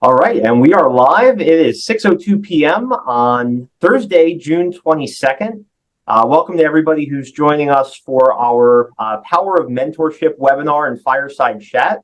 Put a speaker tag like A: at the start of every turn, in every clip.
A: All right, and we are live. It is 6:02 p.m. on Thursday, June 22nd. Welcome to everybody who's joining us for our Power of Mentorship webinar and fireside chat.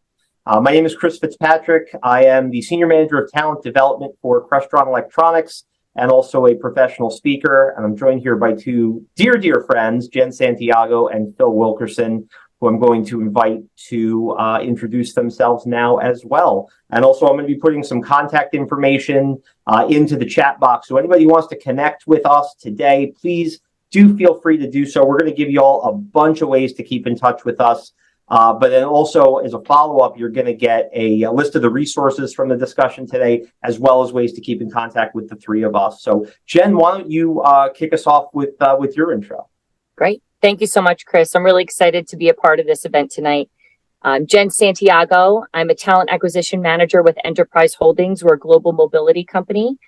A: My name is Chris Fitzpatrick. I am the Senior Manager of Talent Development for Crestron Electronics and also a professional speaker. And I'm joined here by two dear friends, Jen Santiago and Phil Wilkerson, who I'm going to invite to introduce themselves now as well. And also, I'm going to be putting some contact information into the chat box. So anybody who wants to connect with us today, please do feel free to do so. We're going to give you all a bunch of ways to keep in touch with us. But then also, as a follow-up, you're going to get a list of the resources from the discussion today, as well as ways to keep in contact with the three of us. So, Jen, why don't you kick us off with your intro?
B: Great. Thank you so much, Chris. I'm really excited to be a part of this event tonight. I'm Jen Santiago. I'm a talent acquisition manager with Enterprise Holdings. We're a global mobility company.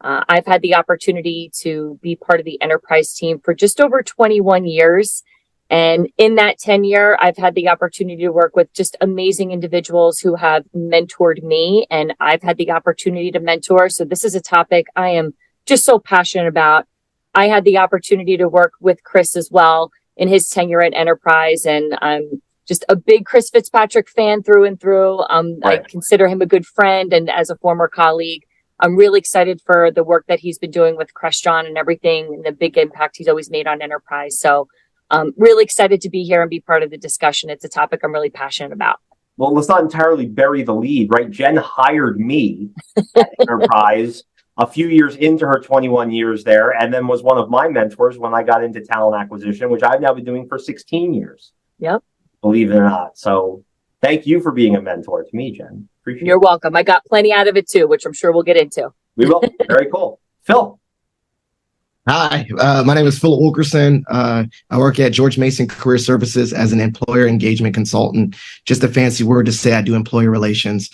B: I've had the opportunity to be part of the Enterprise team for just over 21 years. And in that tenure, I've had the opportunity to work with just amazing individuals who have mentored me, and I've had the opportunity to mentor. So this is a topic I am just so passionate about. I had the opportunity to work with Chris as well in his tenure at Enterprise, and I'm just a big Chris Fitzpatrick fan through and through.
A: Right.
B: I consider him a good friend, and as a former colleague, I'm really excited for the work that he's been doing with Crestron and everything, and the big impact he's always made on Enterprise. So I'm really excited to be here and be part of the discussion. It's a topic I'm really passionate about.
A: Well, let's not entirely bury the lead, right? Jen hired me at Enterprise a few years into her 21 years there, and then was one of my mentors when I got into talent acquisition, which I've now been doing for 16 years.
B: Yep.
A: Believe it or not. So thank you for being a mentor to me, Jen. Appreciate
B: You're welcome. I got plenty out of it too, which I'm sure we'll get into.
A: We will. Very cool. Phil.
C: Hi, my name is Philip Wilkerson. I work at George Mason Career Services as an employer engagement consultant. Just a fancy word to say I do employee relations.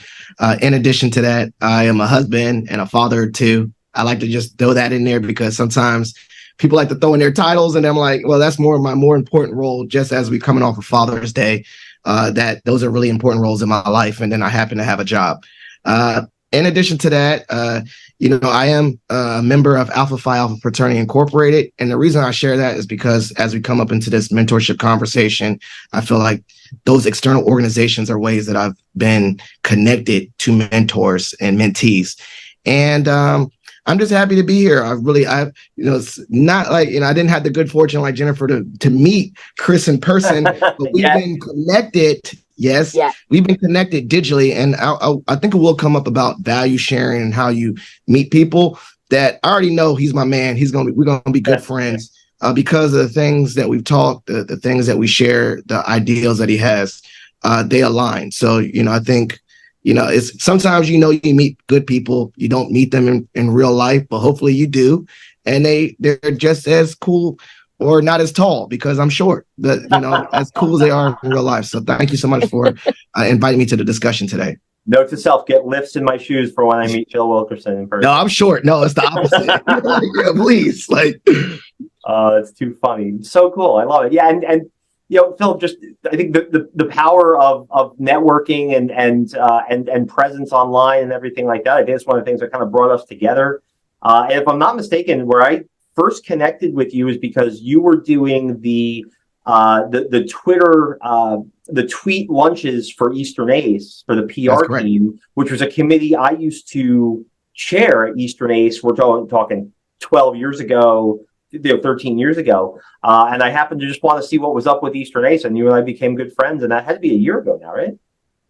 C: In addition to that, I am a husband and a father too. I like to just throw that in there because sometimes people like to throw in their titles, and I'm like, well, that's my more important role. Just as we're coming off of Father's Day, that those are really important roles in my life, and then I happen to have a job. In addition to that, I am a member of Alpha Phi Alpha Fraternity Incorporated. And the reason I share that is because as we come up into this mentorship conversation, I feel like those external organizations are ways that I've been connected to mentors and mentees. And I'm just happy to be here. It's not like, I didn't have the good fortune like Jennifer to meet Chris in person, but we've been connected. Yes, yeah. We've been connected digitally, and I think it will come up about value sharing and how you meet people that I already know he's my man. We're gonna be good friends because of the things that we've talked, the things that we share, the ideals that he has, they align. So, I think, it's sometimes, you meet good people, you don't meet them in real life, but hopefully you do. And they're just as cool or not as tall because I'm short, but as cool as they are in real life. So thank you so much for inviting me to the discussion today.
A: Note to self, get lifts in my shoes for when I meet Phil Wilkerson in person.
C: No, I'm short. No, it's the opposite. Yeah, please.
A: It's too funny. So cool. I love it. Yeah. And Phil, just, I think the power of networking and presence online and everything like that, I think it's one of the things that kind of brought us together. And if I'm not mistaken, where I first connected with you is because you were doing the Twitter, the tweet lunches for Eastern ACE for the PR team, which was a committee I used to chair at Eastern ACE. We're talking 12 years ago, 13 years ago. And I happened to just want to see what was up with Eastern ACE, and you and I became good friends. And that had to be a year ago now, right?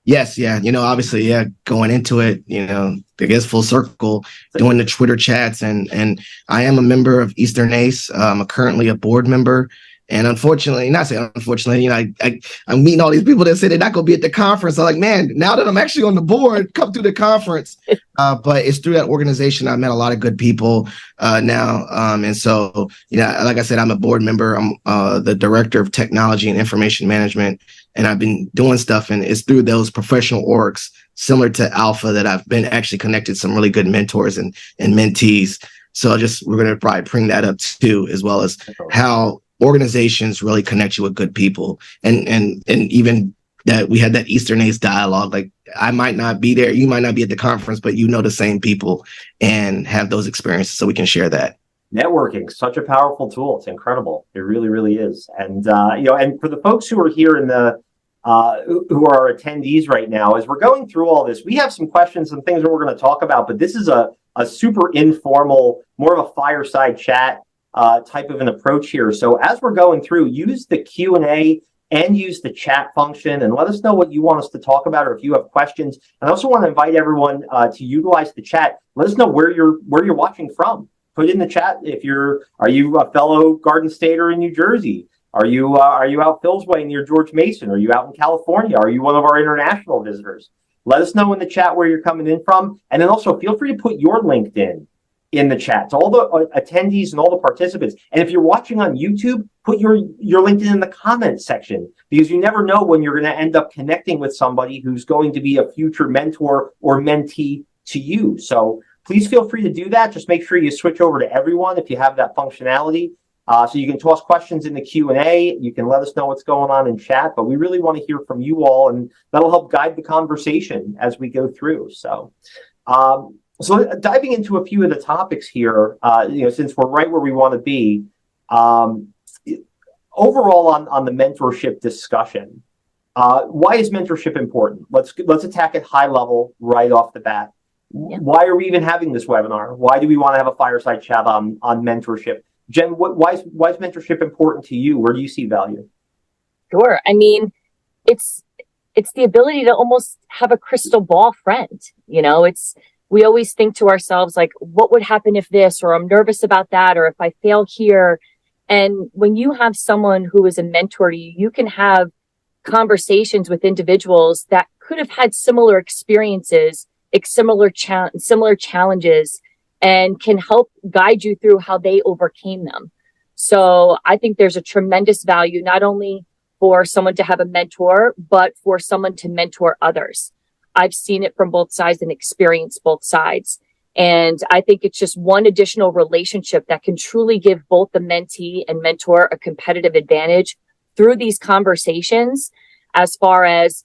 C: Yes. Yeah. Obviously, yeah, going into it, I guess full circle, doing the Twitter chats. And I am a member of Eastern ACE. I'm currently a board member. And unfortunately, I'm meeting all these people that say they're not going to be at the conference. I'm like, man, now that I'm actually on the board, come to the conference. But it's through that organization I met a lot of good people now. And so, like I said, I'm a board member. I'm the director of technology and information management. And I've been doing stuff, and it's through those professional orgs similar to Alpha that I've been actually connected some really good mentors and mentees. So we're going to probably bring that up too, as well as how organizations really connect you with good people and even that we had that Eastern Ace dialogue. Like I might not be there, you might not be at the conference, but you know the same people and have those experiences, so we can share that.
A: Networking, such a powerful tool. It's incredible. It really, really is. And and for the folks who are here in the who are attendees right now, as we're going through all this, we have some questions and things that we're going to talk about, but this is a super informal, more of a fireside chat type of an approach here. So as we're going through, use the Q&A and use the chat function and let us know what you want us to talk about or if you have questions. And I also want to invite everyone to utilize the chat. Let us know where you're watching from. Put in the chat if are you a fellow Garden Stater in New Jersey? Are you out Phil's Way near George Mason? Are you out in California? Are you one of our international visitors? Let us know in the chat where you're coming in from. And then also feel free to put your LinkedIn in the chat to all the attendees and all the participants. And if you're watching on YouTube, put your LinkedIn in the comments section, because you never know when you're going to end up connecting with somebody who's going to be a future mentor or mentee to you. So please feel free to do that. Just make sure you switch over to everyone if you have that functionality. So you can toss questions in the Q&A. You can let us know what's going on in chat, but we really want to hear from you all, and that'll help guide the conversation as we go through. So diving into a few of the topics here, since we're right where we want to be, overall on the mentorship discussion, why is mentorship important? Let's attack it high level right off the bat. Yeah. Why are we even having this webinar? Why do we want to have a fireside chat on mentorship? Jen, why is mentorship important to you? Where do you see value?
B: Sure. I mean, it's the ability to almost have a crystal ball friend. We always think to ourselves, like, what would happen if this, or I'm nervous about that, or if I fail here. And when you have someone who is a mentor to you, you can have conversations with individuals that could have had similar experiences, similar challenges, and can help guide you through how they overcame them. So I think there's a tremendous value, not only for someone to have a mentor, but for someone to mentor others. I've seen it from both sides and experienced both sides. And I think it's just one additional relationship that can truly give both the mentee and mentor a competitive advantage through these conversations, as far as,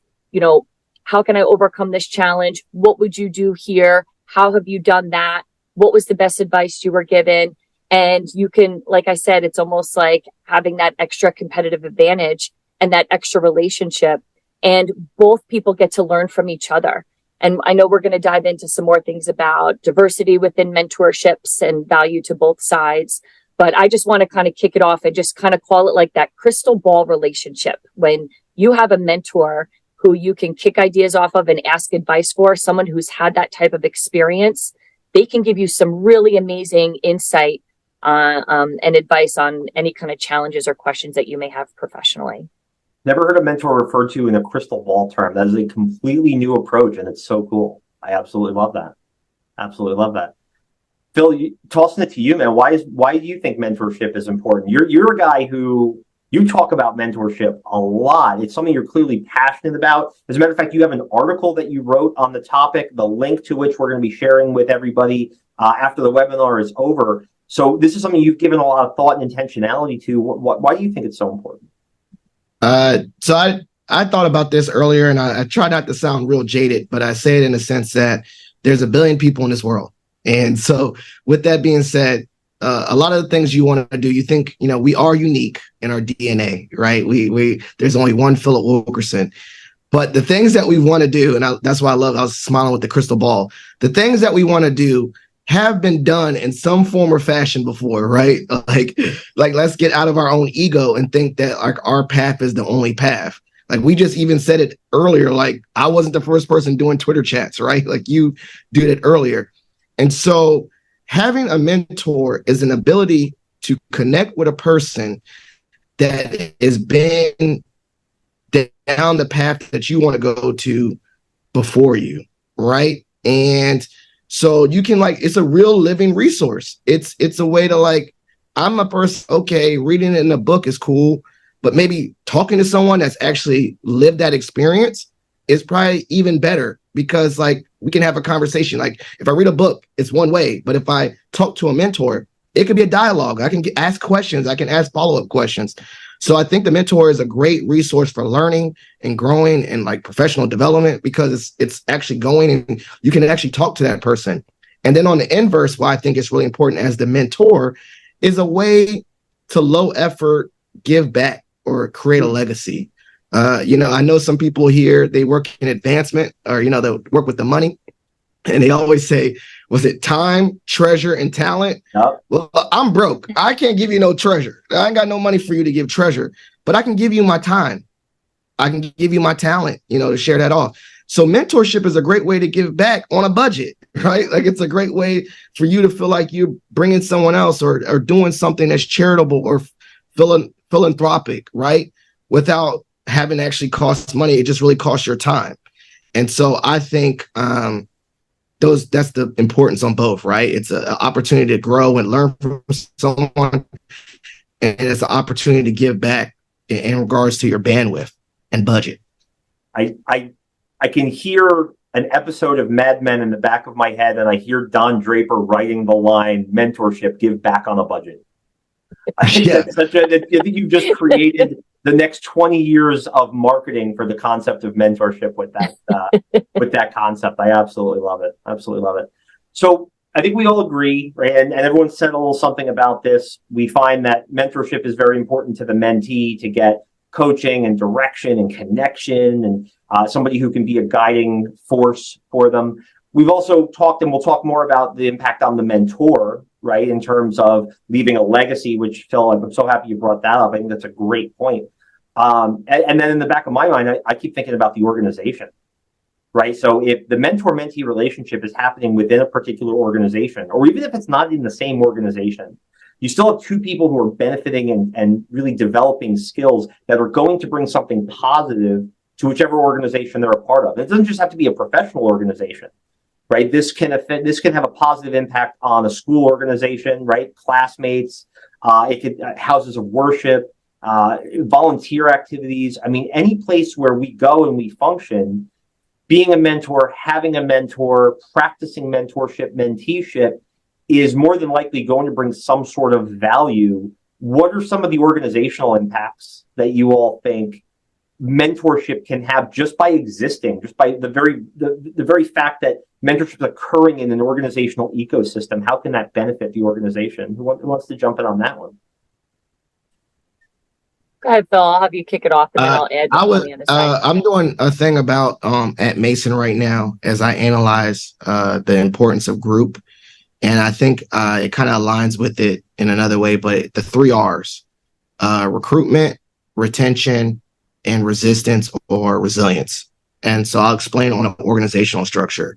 B: how can I overcome this challenge? What would you do here? How have you done that? What was the best advice you were given? And you can, like I said, it's almost like having that extra competitive advantage and that extra relationship. And both people get to learn from each other. And I know we're going to dive into some more things about diversity within mentorships and value to both sides. But I just want to kind of kick it off and just kind of call it like that crystal ball relationship. When you have a mentor who you can kick ideas off of and ask advice for, someone who's had that type of experience, they can give you some really amazing insight and advice on any kind of challenges or questions that you may have professionally.
A: Never heard a mentor referred to in a crystal ball term. That is a completely new approach, and it's so cool. I absolutely love that. Absolutely love that. Phil, tossing it to you, man. Why do you think mentorship is important? You're a guy who, you talk about mentorship a lot. It's something you're clearly passionate about. As a matter of fact, you have an article that you wrote on the topic, the link to which we're going to be sharing with everybody after the webinar is over. So this is something you've given a lot of thought and intentionality to. Why do you think it's so important?
C: So I thought about this earlier, and I try not to sound real jaded, but I say it in a sense that there's a billion people in this world. And so with that being said, a lot of the things you want to do, you think, we are unique in our DNA, right? There's only one Philip Wilkerson, but the things that we want to do, and that's why I was smiling with the crystal ball. The things that we want to do have been done in some form or fashion before, right? Like let's get out of our own ego and think that like our path is the only path. Like we just even said it earlier, like I wasn't the first person doing Twitter chats, right? Like you did it earlier. And so having a mentor is an ability to connect with a person that has been down the path that you want to go to before you, right? And so you can it's a real living resource. It's a way to I'm a person, okay, reading it in a book is cool, but maybe talking to someone that's actually lived that experience is probably even better, because we can have a conversation. Like if I read a book, it's one way, but if I talk to a mentor, it could be a dialogue. I can ask questions. I can ask follow-up questions. So I think the mentor is a great resource for learning and growing and like professional development, because it's actually going and you can actually talk to that person. And then on the inverse, why I think it's really important as the mentor is a way to low effort give back or create a legacy. I know some people here, they work in advancement, or, they work with the money, and they always say, was it time, treasure, and talent?
A: Yep.
C: Well, I'm broke. I can't give you no treasure. I ain't got no money for you to give treasure, but I can give you my time. I can give you my talent, to share that off. So mentorship is a great way to give back on a budget, right? Like, it's a great way for you to feel like you're bringing someone else or doing something that's charitable or philanthropic, right? Without having to actually cost money. It just really costs your time. And so I think, that's the importance on both, right? It's an opportunity to grow and learn from someone, and it's an opportunity to give back in regards to your bandwidth and budget.
A: I can hear an episode of Mad Men in the back of my head, and I hear Don Draper writing the line, mentorship, give back on a budget. I think
C: Yeah.
A: I think you just created the next 20 years of marketing for the concept of mentorship with that concept. I absolutely love it. Absolutely love it. So I think we all agree, right? And everyone said a little something about this. We find that mentorship is very important to the mentee to get coaching and direction and connection and somebody who can be a guiding force for them. We've also talked, and we'll talk more about the impact on the mentor, right? In terms of leaving a legacy, which, Phil, I'm so happy you brought that up. I think that's a great point. And then in the back of my mind, I keep thinking about the organization, right? So if the mentor-mentee relationship is happening within a particular organization, or even if it's not in the same organization, you still have two people who are benefiting and really developing skills that are going to bring something positive to whichever organization they're a part of. It doesn't just have to be a professional organization, right? This can have a positive impact on a school organization, right? Classmates, it could houses of worship, volunteer activities. I mean, any place where we go and we function, being a mentor, having a mentor, practicing mentorship, menteeship is more than likely going to bring some sort of value. What are some of the organizational impacts that you all think mentorship can have just by existing, just by the very fact that mentorship is occurring in an organizational ecosystem? How can that benefit the organization? Who wants to jump in on that one?
B: Go ahead, Phil. I'll have you kick it off, and then I'll add on the other side.
C: I'm doing a thing about at Mason right now as I analyze the importance of group. And I think it kind of aligns with it in another way, but the 3 R's, recruitment, retention, and resistance or resilience. And so I'll explain on an organizational structure.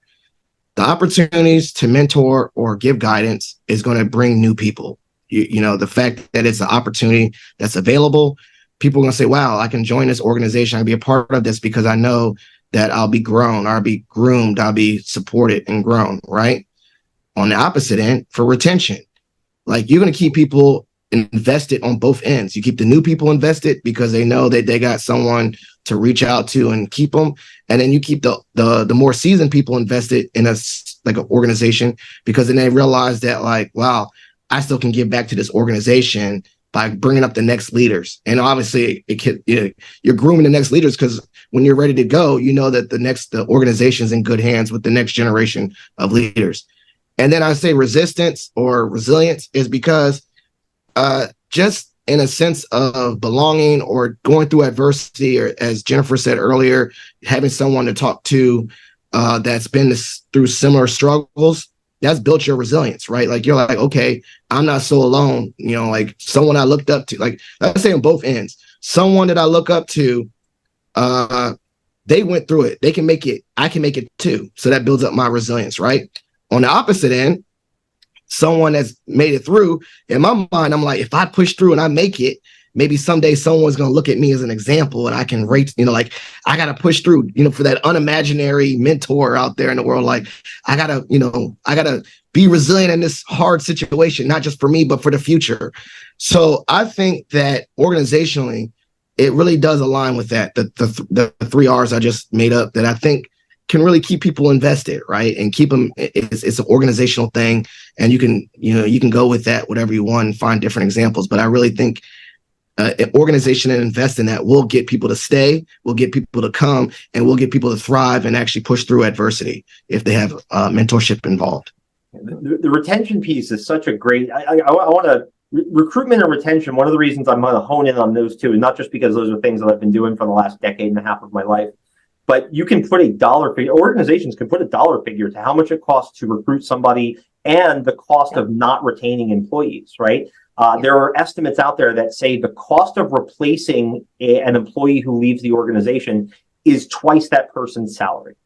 C: The opportunities to mentor or give guidance is going to bring new people. The fact that it's an opportunity that's available, people are going to say, wow, I can join this organization. I'll be a part of this because I know that I'll be grown, I'll be groomed, I'll be supported and grown, right? On the opposite end, for retention, like, you're going to keep people invested on both ends. You keep the new people invested because they know that they got someone to reach out to and keep them. And then you keep the more seasoned people invested in an organization, because then they realize that, like, wow, I still can give back to this organization by bringing up the next leaders. And obviously you're grooming the next leaders, because when you're ready to go, you know that the organization's in good hands with the next generation of leaders. And then I say resistance or resilience is because just in a sense of belonging or going through adversity, or as Jennifer said earlier, having someone to talk to that's been through similar struggles, that's built your resilience, right? Like, you're like, okay, I'm not so alone. Like, someone I looked up to, like, let's say on both ends, someone that I look up to, they went through it. They can make it. I can make it too. So that builds up my resilience, right? On the opposite end, someone that's made it through, in my mind, I'm like, if I push through and I make it, maybe someday someone's going to look at me as an example and I can rate, like, I got to push through, for that unimaginary mentor out there in the world. Like, I got to be resilient in this hard situation, not just for me, but for the future. So I think that organizationally, it really does align with that. The 3 R's I just made up that I think can really keep people invested, right? And keep them, it's an organizational thing. And you can go with that, whatever you want, and find different examples. But I really think an organization and invest in that will get people to stay, will get people to come, and will get people to thrive and actually push through adversity if they have mentorship involved.
A: The retention piece is such a great, I want to, recruitment and retention, one of the reasons I'm going to hone in on those two, and not just because those are things that I've been doing for the last decade and a half of my life, but you can put a dollar figure, organizations can put a dollar figure to how much it costs to recruit somebody and the cost of not retaining employees, right? There are estimates out there that say the cost of replacing an employee who leaves the organization is twice that person's salary,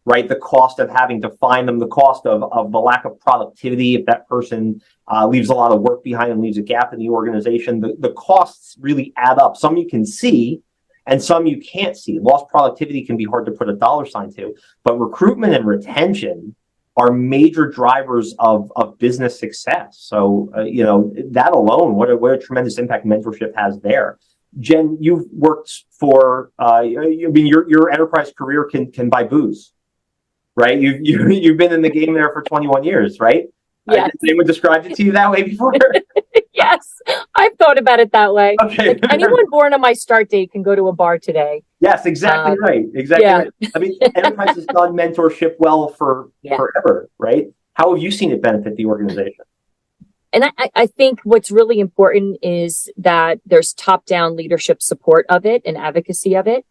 A: right? The cost of having to find them, the cost of the lack of productivity if that person leaves a lot of work behind and leaves a gap in the organization. The costs really add up. Some you can see and some you can't see. Lost productivity can be hard to put a dollar sign to, but recruitment and retention are major drivers of business success. So, that alone, what a tremendous impact mentorship has there. Jen, you've worked for, your enterprise career can buy booze, right? You've been in the game there for 21 years, right?
B: Yes.
A: Has anyone described it to you that way before?
B: Yes, I've thought about it that way.
A: Okay.
B: Like, anyone born on my start date can go to a bar today.
A: Yes, exactly right. Exactly right. I mean, enterprise has done mentorship well for forever, right? How have you seen it benefit the organization?
B: And I think what's really important is that there's top-down leadership support of it and advocacy of it.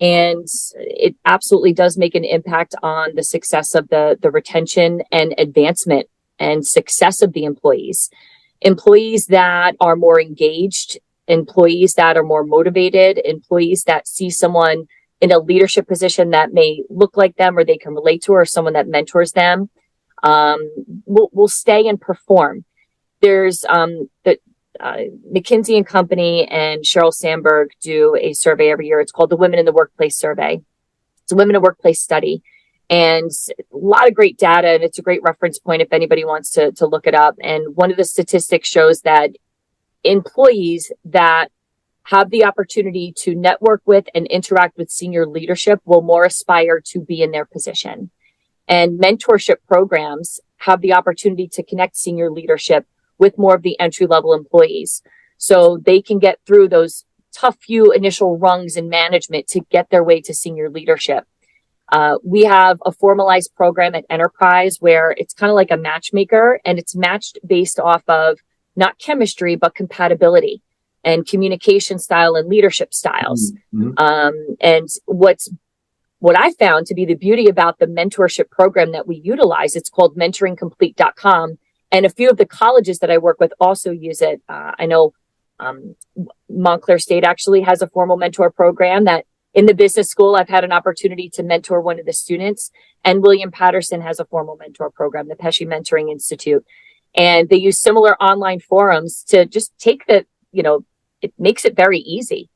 B: And it absolutely does make an impact on the success of the retention and advancement and success of the employees. Employees that are more engaged, employees that are more motivated, employees that see someone in a leadership position that may look like them or they can relate to, or someone that mentors them, will stay and perform. There's McKinsey and Company and Sheryl Sandberg do a survey every year. It's called the Women in the Workplace Survey. It's a women in workplace study. And a lot of great data, and it's a great reference point if anybody wants to look it up. And one of the statistics shows that employees that have the opportunity to network with and interact with senior leadership will more aspire to be in their position. And mentorship programs have the opportunity to connect senior leadership with more of the entry-level employees. So they can get through those tough few initial rungs in management to get their way to senior leadership. We have a formalized program at Enterprise where it's kind of like a matchmaker, and it's matched based off of not chemistry, but compatibility and communication style and leadership styles. Mm-hmm. And what I found to be the beauty about the mentorship program that we utilize, it's called mentoringcomplete.com. And a few of the colleges that I work with also use it. I know Montclair State actually has a formal mentor program that in the business school, I've had an opportunity to mentor one of the students, and William Patterson has a formal mentor program, the Pesci Mentoring Institute. And they use similar online forums to just take it makes it very easy.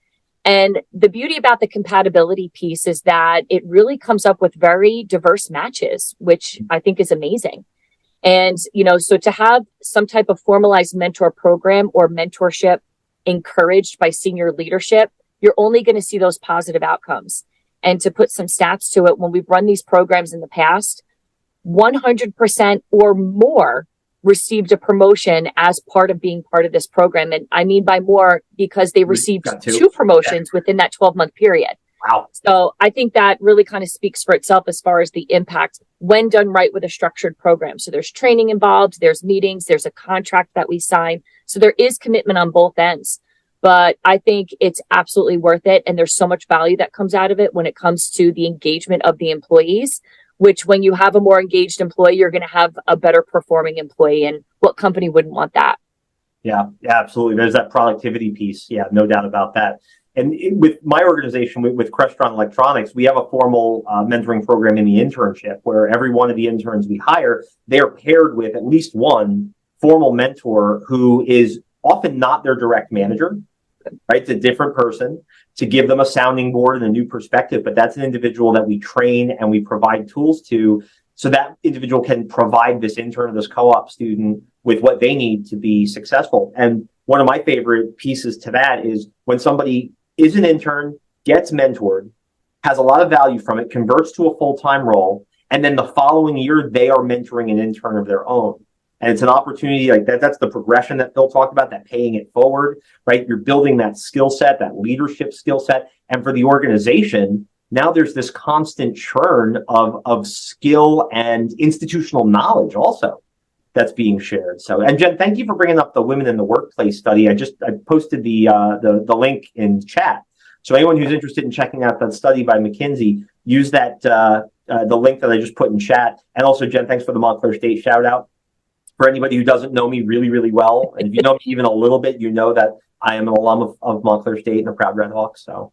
B: And the beauty about the compatibility piece is that it really comes up with very diverse matches, which I think is amazing. And, so to have some type of formalized mentor program or mentorship encouraged by senior leadership, you're only going to see those positive outcomes. And to put some stats to it, when we've run these programs in the past, 100% or more received a promotion as part of being part of this program. And I mean by more because they received two promotions within that 12-month period.
A: Wow.
B: So I think that really kind of speaks for itself as far as the impact when done right with a structured program. So there's training involved, there's meetings, there's a contract that we sign. So there is commitment on both ends. But I think it's absolutely worth it. And there's so much value that comes out of it when it comes to the engagement of the employees, which when you have a more engaged employee, you're going to have a better performing employee. And what company wouldn't want that?
A: Yeah, absolutely. There's that productivity piece. Yeah, no doubt about that. And with my organization, with Crestron Electronics, we have a formal mentoring program in the internship where every one of the interns we hire, they are paired with at least one formal mentor who is often not their direct manager, right? It's a different person to give them a sounding board and a new perspective, but that's an individual that we train and we provide tools to so that individual can provide this intern or this co-op student with what they need to be successful. And one of my favorite pieces to that is when somebody is an intern, gets mentored, has a lot of value from it, converts to a full-time role, and then the following year, they are mentoring an intern of their own. And it's an opportunity like that. That's the progression that Phil talked about, that paying it forward, right? You're building that skill set, that leadership skill set. And for the organization, now there's this constant churn of skill and institutional knowledge also that's being shared. So, and Jen, thank you for bringing up the Women in the Workplace study. I posted the link in chat. So anyone who's interested in checking out that study by McKinsey, use that the link that I just put in chat. And also, Jen, thanks for the Montclair State shout out. For anybody who doesn't know me really, really well, and if you know me even a little bit, you know that I am an alum of Montclair State and a proud Red Hawk. So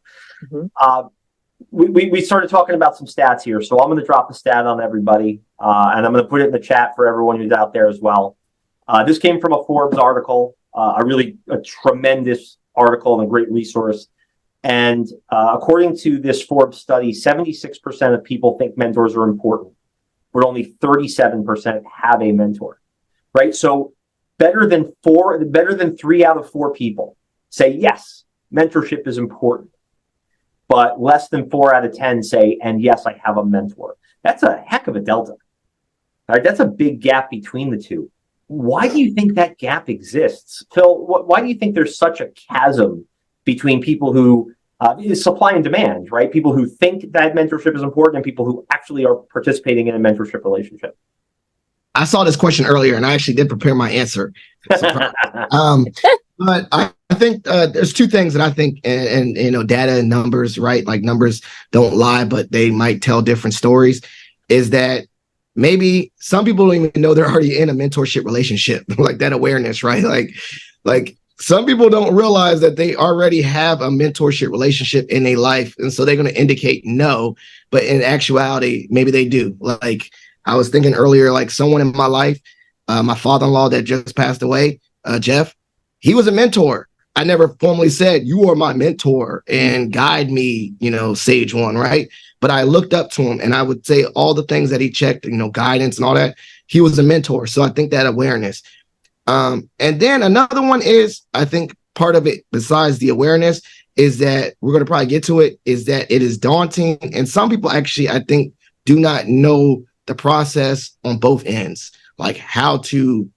A: we started talking about some stats here. So I'm going to drop a stat on everybody, and I'm going to put it in the chat for everyone who's out there as well. This came from a Forbes article, a tremendous article and a great resource. And according to this Forbes study, 76% of people think mentors are important, but only 37% have a mentor. Right. So better than 3 out of 4 people say, yes, mentorship is important. But less than 4 out of 10 say, and yes, I have a mentor. That's a heck of a delta. All right. That's a big gap between the two. Why do you think that gap exists? Phil, why do you think there's such a chasm between people who supply and demand, right? People who think that mentorship is important and people who actually are participating in a mentorship relationship?
C: I saw this question earlier, and I actually did prepare my answer. But I think there's 2 things that I think, and data and numbers, right? Like numbers don't lie, but they might tell different stories. Is that maybe some people don't even know they're already in a mentorship relationship, like that awareness, right? Like some people don't realize that they already have a mentorship relationship in their life, and so they're going to indicate no, but in actuality, maybe they do. Like I was thinking earlier, like someone in my life, my father-in-law that just passed away, Jeff, he was a mentor. I never formally said, you are my mentor and guide me, sage one, right? But I looked up to him and I would say all the things that he checked, guidance and all that. He was a mentor. So I think that awareness. And then another one is, I think part of it, besides the awareness, is that we're going to probably get to it, is that it is daunting. And some people actually, I think, do not know the process on both ends, like how to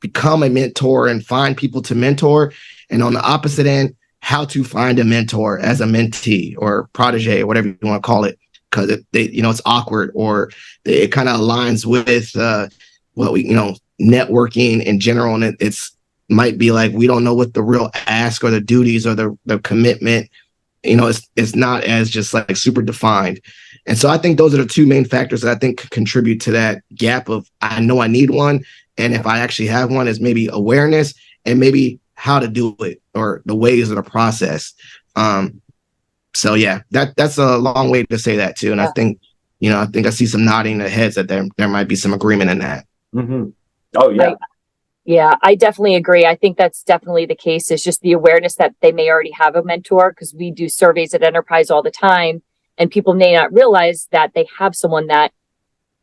C: become a mentor and find people to mentor. And on the opposite end, how to find a mentor as a mentee or protege or whatever you want to call it, because it's awkward or it kind of aligns with networking in general. And it's might be like, we don't know what the real ask or the duties or the commitment, it's not as just like super defined. And so I think those are the 2 main factors that I think contribute to that gap of, I know I need one. And if I actually have one, is maybe awareness and maybe how to do it or the ways of the process. So yeah, that's a long way to say that too. And I think I see some nodding of heads that there might be some agreement in that.
A: Mm-hmm. Oh yeah.
B: Yeah, I definitely agree. I think that's definitely the case. It's just the awareness that they may already have a mentor, because we do surveys at Enterprise all the time, and people may not realize that they have someone that,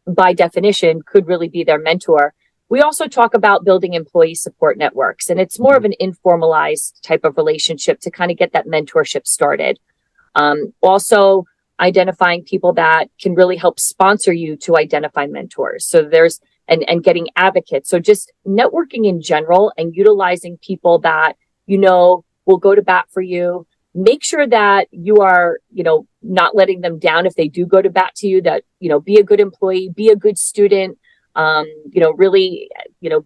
B: by definition, could really be their mentor. We also talk about building employee support networks, and it's more of an informalized type of relationship to kind of get that mentorship started. Also, identifying people that can really help sponsor you to identify mentors. So there's and getting advocates. So just networking in general and utilizing people that, will go to bat for you. Make sure that you are, not letting them down if they do go to bat to you, that, be a good employee, be a good student, really,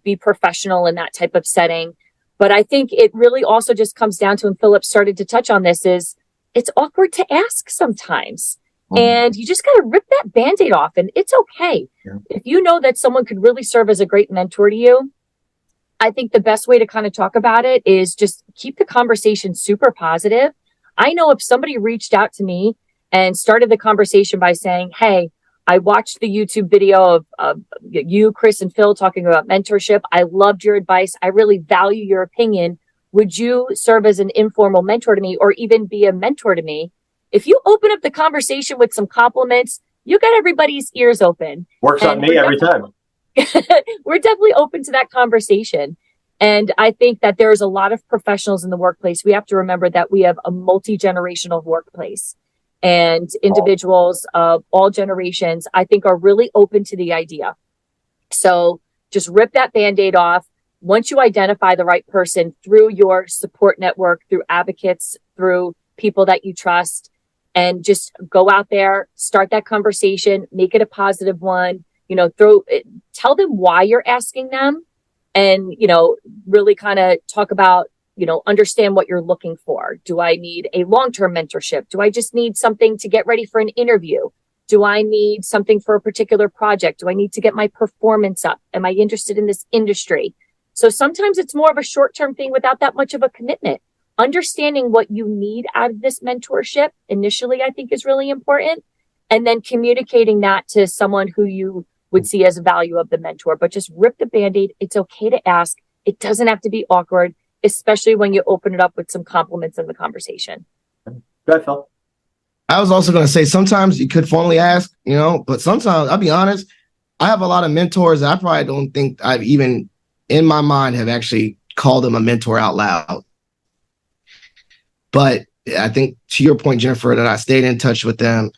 B: be professional in that type of setting. But I think it really also just comes down to, and Philip started to touch on this, is it's awkward to ask sometimes. And you just got to rip that Band-Aid off, and it's okay. Yeah. If you know that someone could really serve as a great mentor to you, I think the best way to kind of talk about it is just keep the conversation super positive. I know if somebody reached out to me and started the conversation by saying, hey, I watched the YouTube video of you, Chris, and Phil talking about mentorship. I loved your advice. I really value your opinion. Would you serve as an informal mentor to me, or even be a mentor to me? If you open up the conversation with some compliments, you got everybody's ears open.
A: Works on me every time.
B: We're definitely open to that conversation. And I think that there's a lot of professionals in the workplace. We have to remember that we have a multi-generational workplace, and individuals of all generations, I think, are really open to the idea. So just rip that Band-Aid off. Once you identify the right person through your support network, through advocates, through people that you trust, and just go out there, start that conversation, make it a positive one, tell them why you're asking them, and, really kind of talk about, understand what you're looking for. Do I need a long-term mentorship? Do I just need something to get ready for an interview? Do I need something for a particular project? Do I need to get my performance up? Am I interested in this industry? So sometimes it's more of a short-term thing without that much of a commitment. Understanding what you need out of this mentorship initially, I think, is really important. And then communicating that to someone who you would see as a value of the mentor. But just rip the Band-Aid. It's okay to ask. It doesn't have to be awkward, especially when you open it up with some compliments in the conversation.
A: Go ahead, Phil.
C: I was also going to say sometimes you could formally ask, but sometimes I'll be honest, I have a lot of mentors that I probably don't think I've even in my mind have actually called them a mentor out loud. But I think to your point, Jennifer, that I stayed in touch with them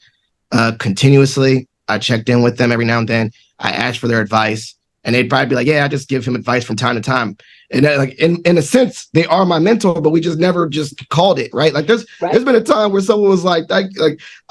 C: continuously. I checked in with them every now and then. I asked for their advice, and they'd probably be like, yeah, I just give him advice from time to time. And like in a sense, they are my mentor, but we just never just called it, right? Like there's been a time where someone was like I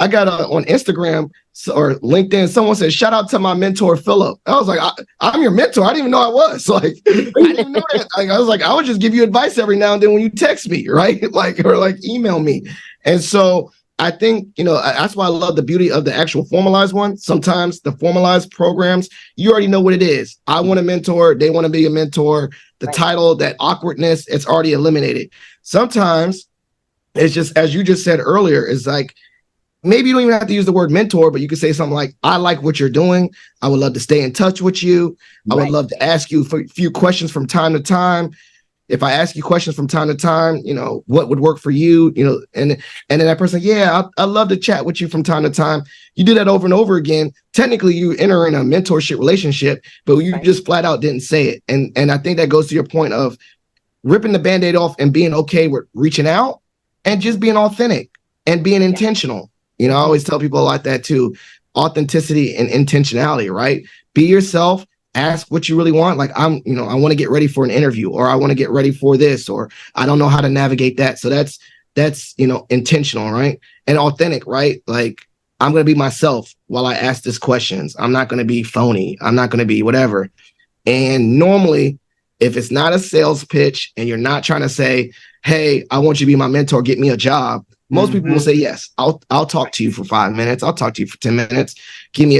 C: got on Instagram or LinkedIn, someone said, shout out to my mentor, Philip. I was like, I'm your mentor. I didn't even know I was. Like, I didn't even know that. Like, I was like, I would just give you advice every now and then when you text me, right? or email me. And so I think, that's why I love the beauty of the actual formalized one. Sometimes the formalized programs, you already know what it is. I want a mentor. They want to be a mentor. The title, that awkwardness, it's already eliminated. Sometimes it's just, as you just said earlier, is like, maybe you don't even have to use the word mentor, but you could say something like, I like what you're doing. I would love to stay in touch with you. I would love to ask you a few questions from time to time. If I ask you questions from time to time, what would work for you, and then that person, I'd love to chat with you from time to time. You do that over and over again. Technically, you enter in a mentorship relationship, but you just flat out didn't say it. And I think that goes to your point of ripping the Band-Aid off and being okay with reaching out and just being authentic and being intentional. I always tell people like that too. Authenticity and intentionality, right? Be yourself. Ask what you really want. Like I want to get ready for an interview, or I want to get ready for this, or I don't know how to navigate that. So that's intentional, right? And authentic, right? Like I'm going to be myself while I ask these questions. I'm not going to be phony. I'm not going to be whatever. And normally, if it's not a sales pitch and you're not trying to say, hey, I want you to be my mentor, get me a job. Most people will say, yes, I'll talk to you for 5 minutes. I'll talk to you for 10 minutes. Hit me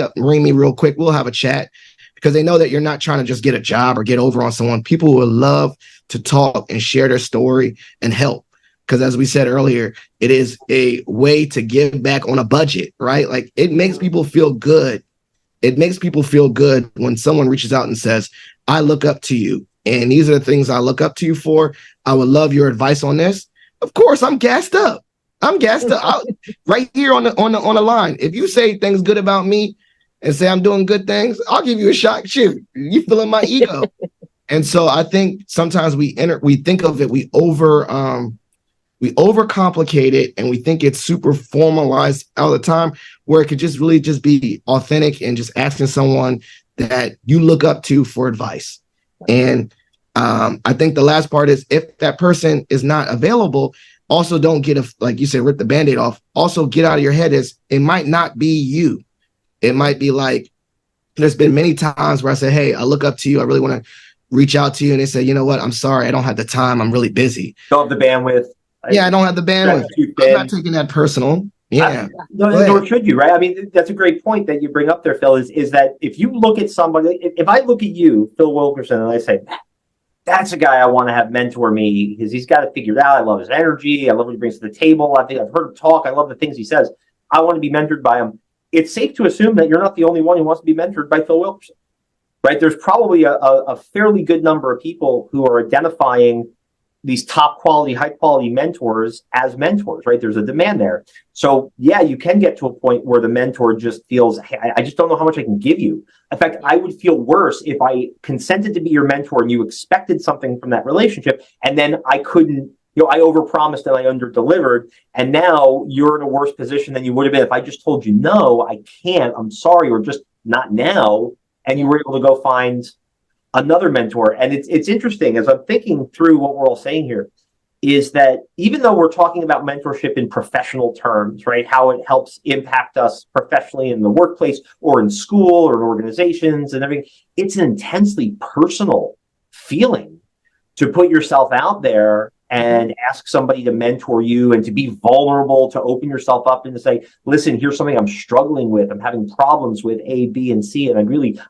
C: up, ring me real quick. We'll have a chat, because they know that you're not trying to just get a job or get over on someone. People will love to talk and share their story and help. Because as we said earlier, it is a way to give back on a budget, right? Like it makes people feel good. It makes people feel good when someone reaches out and says, I look up to you, and these are the things I look up to you for. I would love your advice on this. Of course, I'm gassed up. Right here on the line. If you say things good about me and say I'm doing good things, I'll give you a shot. Shoot, you feeling my ego. And so I think sometimes we think of it, we overcomplicate it, and we think it's super formalized all the time, where it could just really just be authentic and just asking someone that you look up to for advice. And I think the last part is, if that person is not available, also don't get like you said, rip the Band-Aid off. Also get out of your head is it might not be you. It might be like, there's been many times where I say, hey, I look up to you. I really want to reach out to you. And they say, you know what? I'm sorry. I don't have the time. I'm really busy.
A: Don't have the bandwidth.
C: I don't have the bandwidth. I'm not taking that personal. Yeah.
A: Nor should you, right? I mean, that's a great point that you bring up there, Phil, is that if you look at somebody, if I look at you, Phil Wilkerson, and I say, that's a guy I want to have mentor me, because he's got it figured out. I love his energy. I love what he brings to the table. I think I've heard him talk. I love the things he says. I want to be mentored by him. It's safe to assume that you're not the only one who wants to be mentored by Phil Wilkerson, right? There's probably a fairly good number of people who are identifying these top quality, high quality mentors as mentors, right? There's a demand there. So yeah, you can get to a point where the mentor just feels, hey, I just don't know how much I can give you. In fact, I would feel worse if I consented to be your mentor and you expected something from that relationship, and then I couldn't, I overpromised and I underdelivered, and now you're in a worse position than you would have been if I just told you, no, I can't, I'm sorry, or just not now. and you were able to go find another mentor. And it's interesting as I'm thinking through what we're all saying here, is that even though we're talking about mentorship in professional terms, right, how it helps impact us professionally in the workplace or in school or in organizations and everything, it's an intensely personal feeling to put yourself out there and ask somebody to mentor you and to be vulnerable, to open yourself up and to say, listen, here's something I'm struggling with. I'm having problems with A, B, and C, and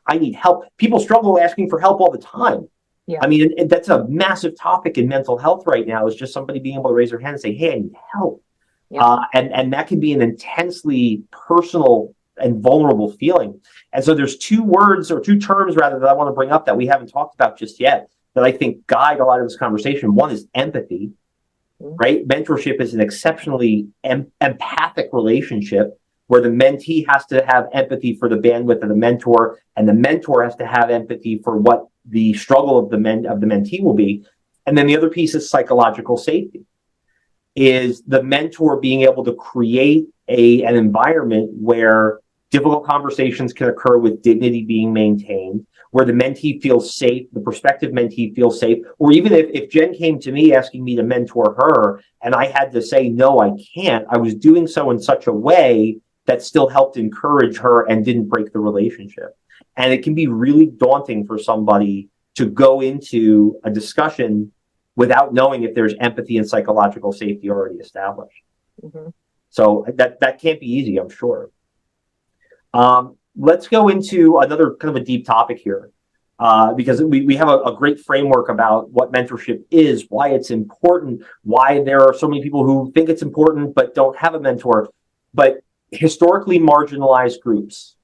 A: I need help. People struggle asking for help all the time.
B: Yeah.
A: I mean, and that's a massive topic in mental health right now, is just somebody being able to raise their hand and say, hey, I need help.
B: Yeah.
A: And that can be an intensely personal and vulnerable feeling. And so there's two words, or two terms rather, that I want to bring up that we haven't talked about just yet, that I think guide a lot of this conversation. One is empathy, right? Mentorship is an exceptionally empathic relationship where the mentee has to have empathy for the bandwidth of the mentor, and the mentor has to have empathy for what the struggle of the mentee will be. And then the other piece is psychological safety, is the mentor being able to create an environment where difficult conversations can occur with dignity being maintained, where the mentee feels safe, the prospective mentee feels safe. Or even if Jen came to me asking me to mentor her and I had to say, no, I can't, I was doing so in such a way that still helped encourage her and didn't break the relationship. And it can be really daunting for somebody to go into a discussion without knowing if there's empathy and psychological safety already established. So that can't be easy, I'm sure. Let's go into another kind of a deep topic here, because we have a great framework about what mentorship is, why it's important, why there are so many people who think it's important but don't have a mentor. But historically marginalized groups,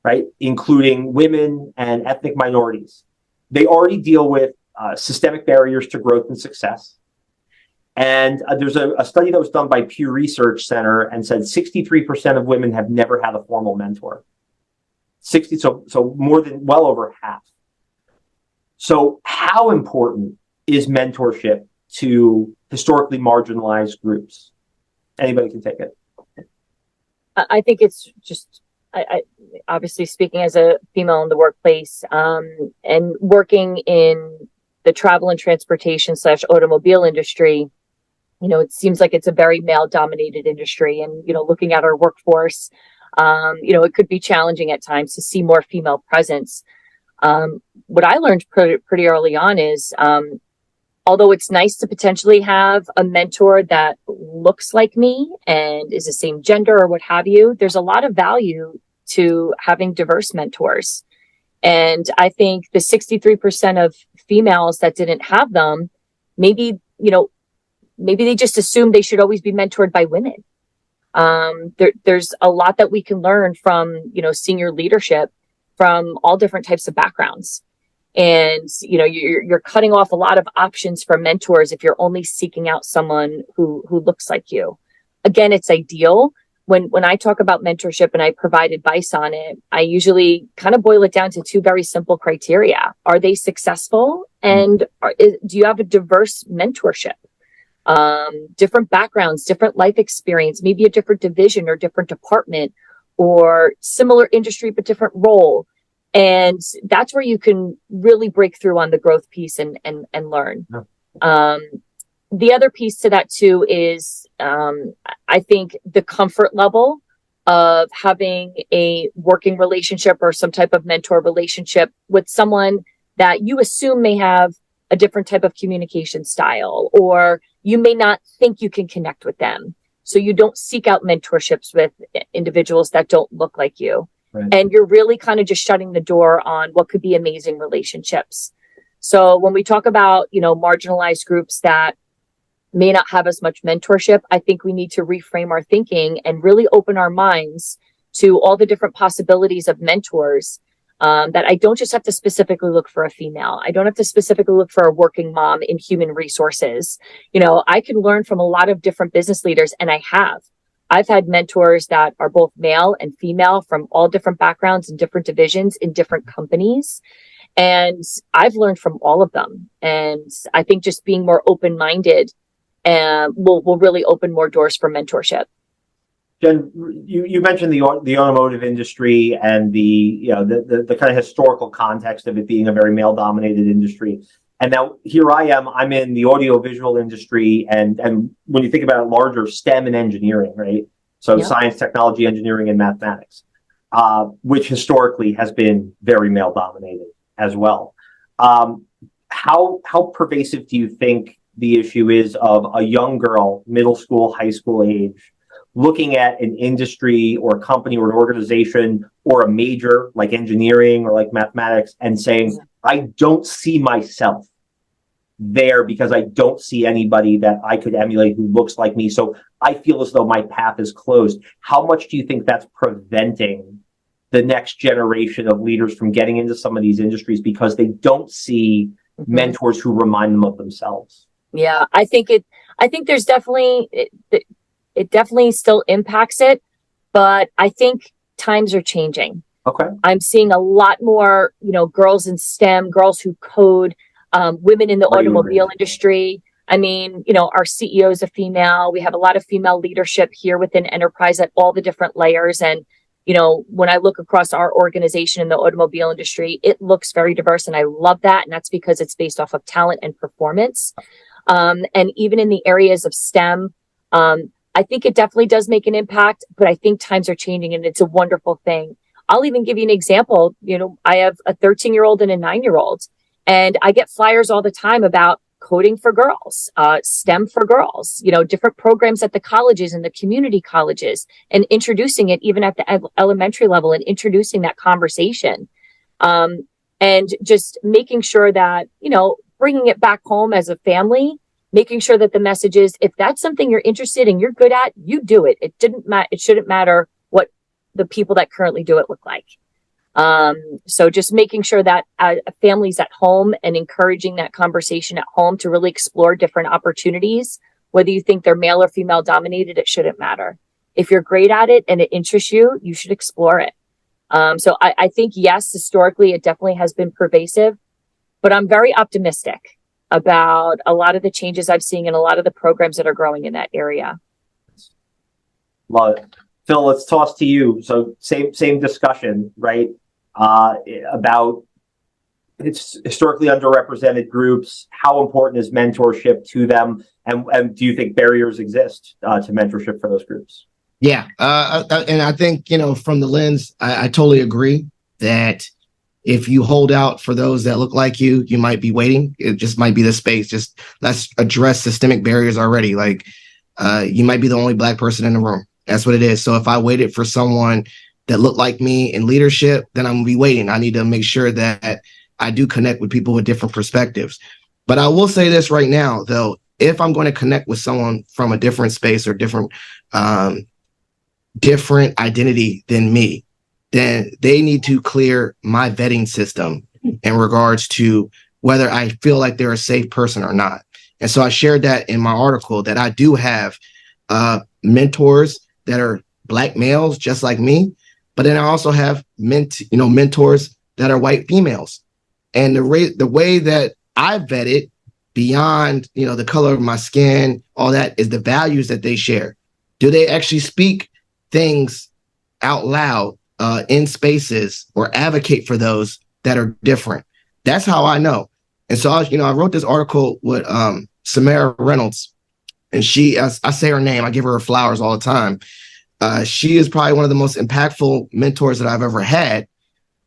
A: right, including women and ethnic minorities, they already deal with systemic barriers to growth and success. And there's a study that was done by Pew Research Center and said 63% of women have never had a formal mentor. So more than well over half. So how important is mentorship to historically marginalized groups? Anybody can take it.
B: I think it's just, I obviously speaking as a female in the workplace, and working in the travel and transportation / automobile industry, it seems like it's a very male dominated industry. And, looking at our workforce, it could be challenging at times to see more female presence. What I learned pretty early on is, although it's nice to potentially have a mentor that looks like me and is the same gender or what have you, there's a lot of value to having diverse mentors. And I think the 63% of females that didn't have them, maybe they just assumed they should always be mentored by women. There's a lot that we can learn from, senior leadership from all different types of backgrounds. And, you're cutting off a lot of options for mentors if you're only seeking out someone who looks like you. Again, it's ideal. When I talk about mentorship and I provide advice on it, I usually kind of boil it down to two very simple criteria. Are they successful? And do you have a diverse mentorship? Different backgrounds, different life experience, maybe a different division or different department, or similar industry but different role. And that's where you can really break through on the growth piece and learn. Yeah. The other piece to that too is, I think the comfort level of having a working relationship or some type of mentor relationship with someone that you assume may have a different type of communication style, or you may not think you can connect with them. So you don't seek out mentorships with individuals that don't look like you. Right. And you're really kind of just shutting the door on what could be amazing relationships. So when we talk about, marginalized groups that may not have as much mentorship, I think we need to reframe our thinking and really open our minds to all the different possibilities of mentors. That I don't just have to specifically look for a female. I don't have to specifically look for a working mom in human resources. I can learn from a lot of different business leaders, and I have. I've had mentors that are both male and female from all different backgrounds and different divisions in different companies. And I've learned from all of them. And I think just being more open-minded will really open more doors for mentorship.
A: Jen, you mentioned the automotive industry and the kind of historical context of it being a very male dominated industry. And now here I am, I'm in the audiovisual industry, and when you think about it larger, STEM and engineering, right? So science, technology, engineering, and mathematics, which historically has been very male dominated as well. How pervasive do you think the issue is of a young girl, middle school, high school age, looking at an industry or a company or an organization or a major like engineering or like mathematics and saying, I don't see myself there because I don't see anybody that I could emulate who looks like me. So I feel as though my path is closed. How much do you think that's preventing the next generation of leaders from getting into some of these industries because they don't see mentors who remind them of themselves?
B: Yeah, I think there's definitely, it definitely still impacts it, but I think times are changing.
A: Okay.
B: I'm seeing a lot more, girls in STEM, girls who code, women in the automobile industry. I mean, our CEO is a female. We have a lot of female leadership here within enterprise at all the different layers. And, when I look across our organization in the automobile industry, it looks very diverse. And I love that. And that's because it's based off of talent and performance. And even in the areas of STEM, I think it definitely does make an impact, but I think times are changing and it's a wonderful thing. I'll even give you an example. I have a 13-year-old and a 9-year-old, and I get flyers all the time about coding for girls, STEM for girls, different programs at the colleges and the community colleges, and introducing it even at the elementary level and introducing that conversation. And just making sure that, bringing it back home as a family, making sure that the message is, if that's something you're interested in, you're good at, you do it. It shouldn't matter what the people that currently do it look like. So just making sure that families at home and encouraging that conversation at home to really explore different opportunities, whether you think they're male or female dominated, it shouldn't matter. If you're great at it and it interests you, you should explore it. So I think, yes, historically, it definitely has been pervasive, but I'm very optimistic about a lot of the changes I've seen and a lot of the programs that are growing in that area.
A: Love it. Phil, let's toss to you. So same discussion, right? About it's historically underrepresented groups. How important is mentorship to them? And do you think barriers exist to mentorship for those groups?
C: Yeah. And I think, from the lens, I totally agree that if you hold out for those that look like you, you might be waiting. It just might be the space. Just let's address systemic barriers already. Like you might be the only Black person in the room. That's what it is. So if I waited for someone that looked like me in leadership, then I'm going to be waiting. I need to make sure that I do connect with people with different perspectives. But I will say this right now, though, if I'm going to connect with someone from a different space or different identity than me, then they need to clear my vetting system in regards to whether I feel like they're a safe person or not. And so I shared that in my article that I do have mentors that are Black males, just like me, but then I also have mentors that are white females. And the way that I vet it beyond, the color of my skin, all that, is the values that they share. Do they actually speak things out loud in spaces or advocate for those that are different? That's how I know. And so I wrote this article with Samara Reynolds, and I say her name, I give her flowers all the time. She is probably one of the most impactful mentors that I've ever had.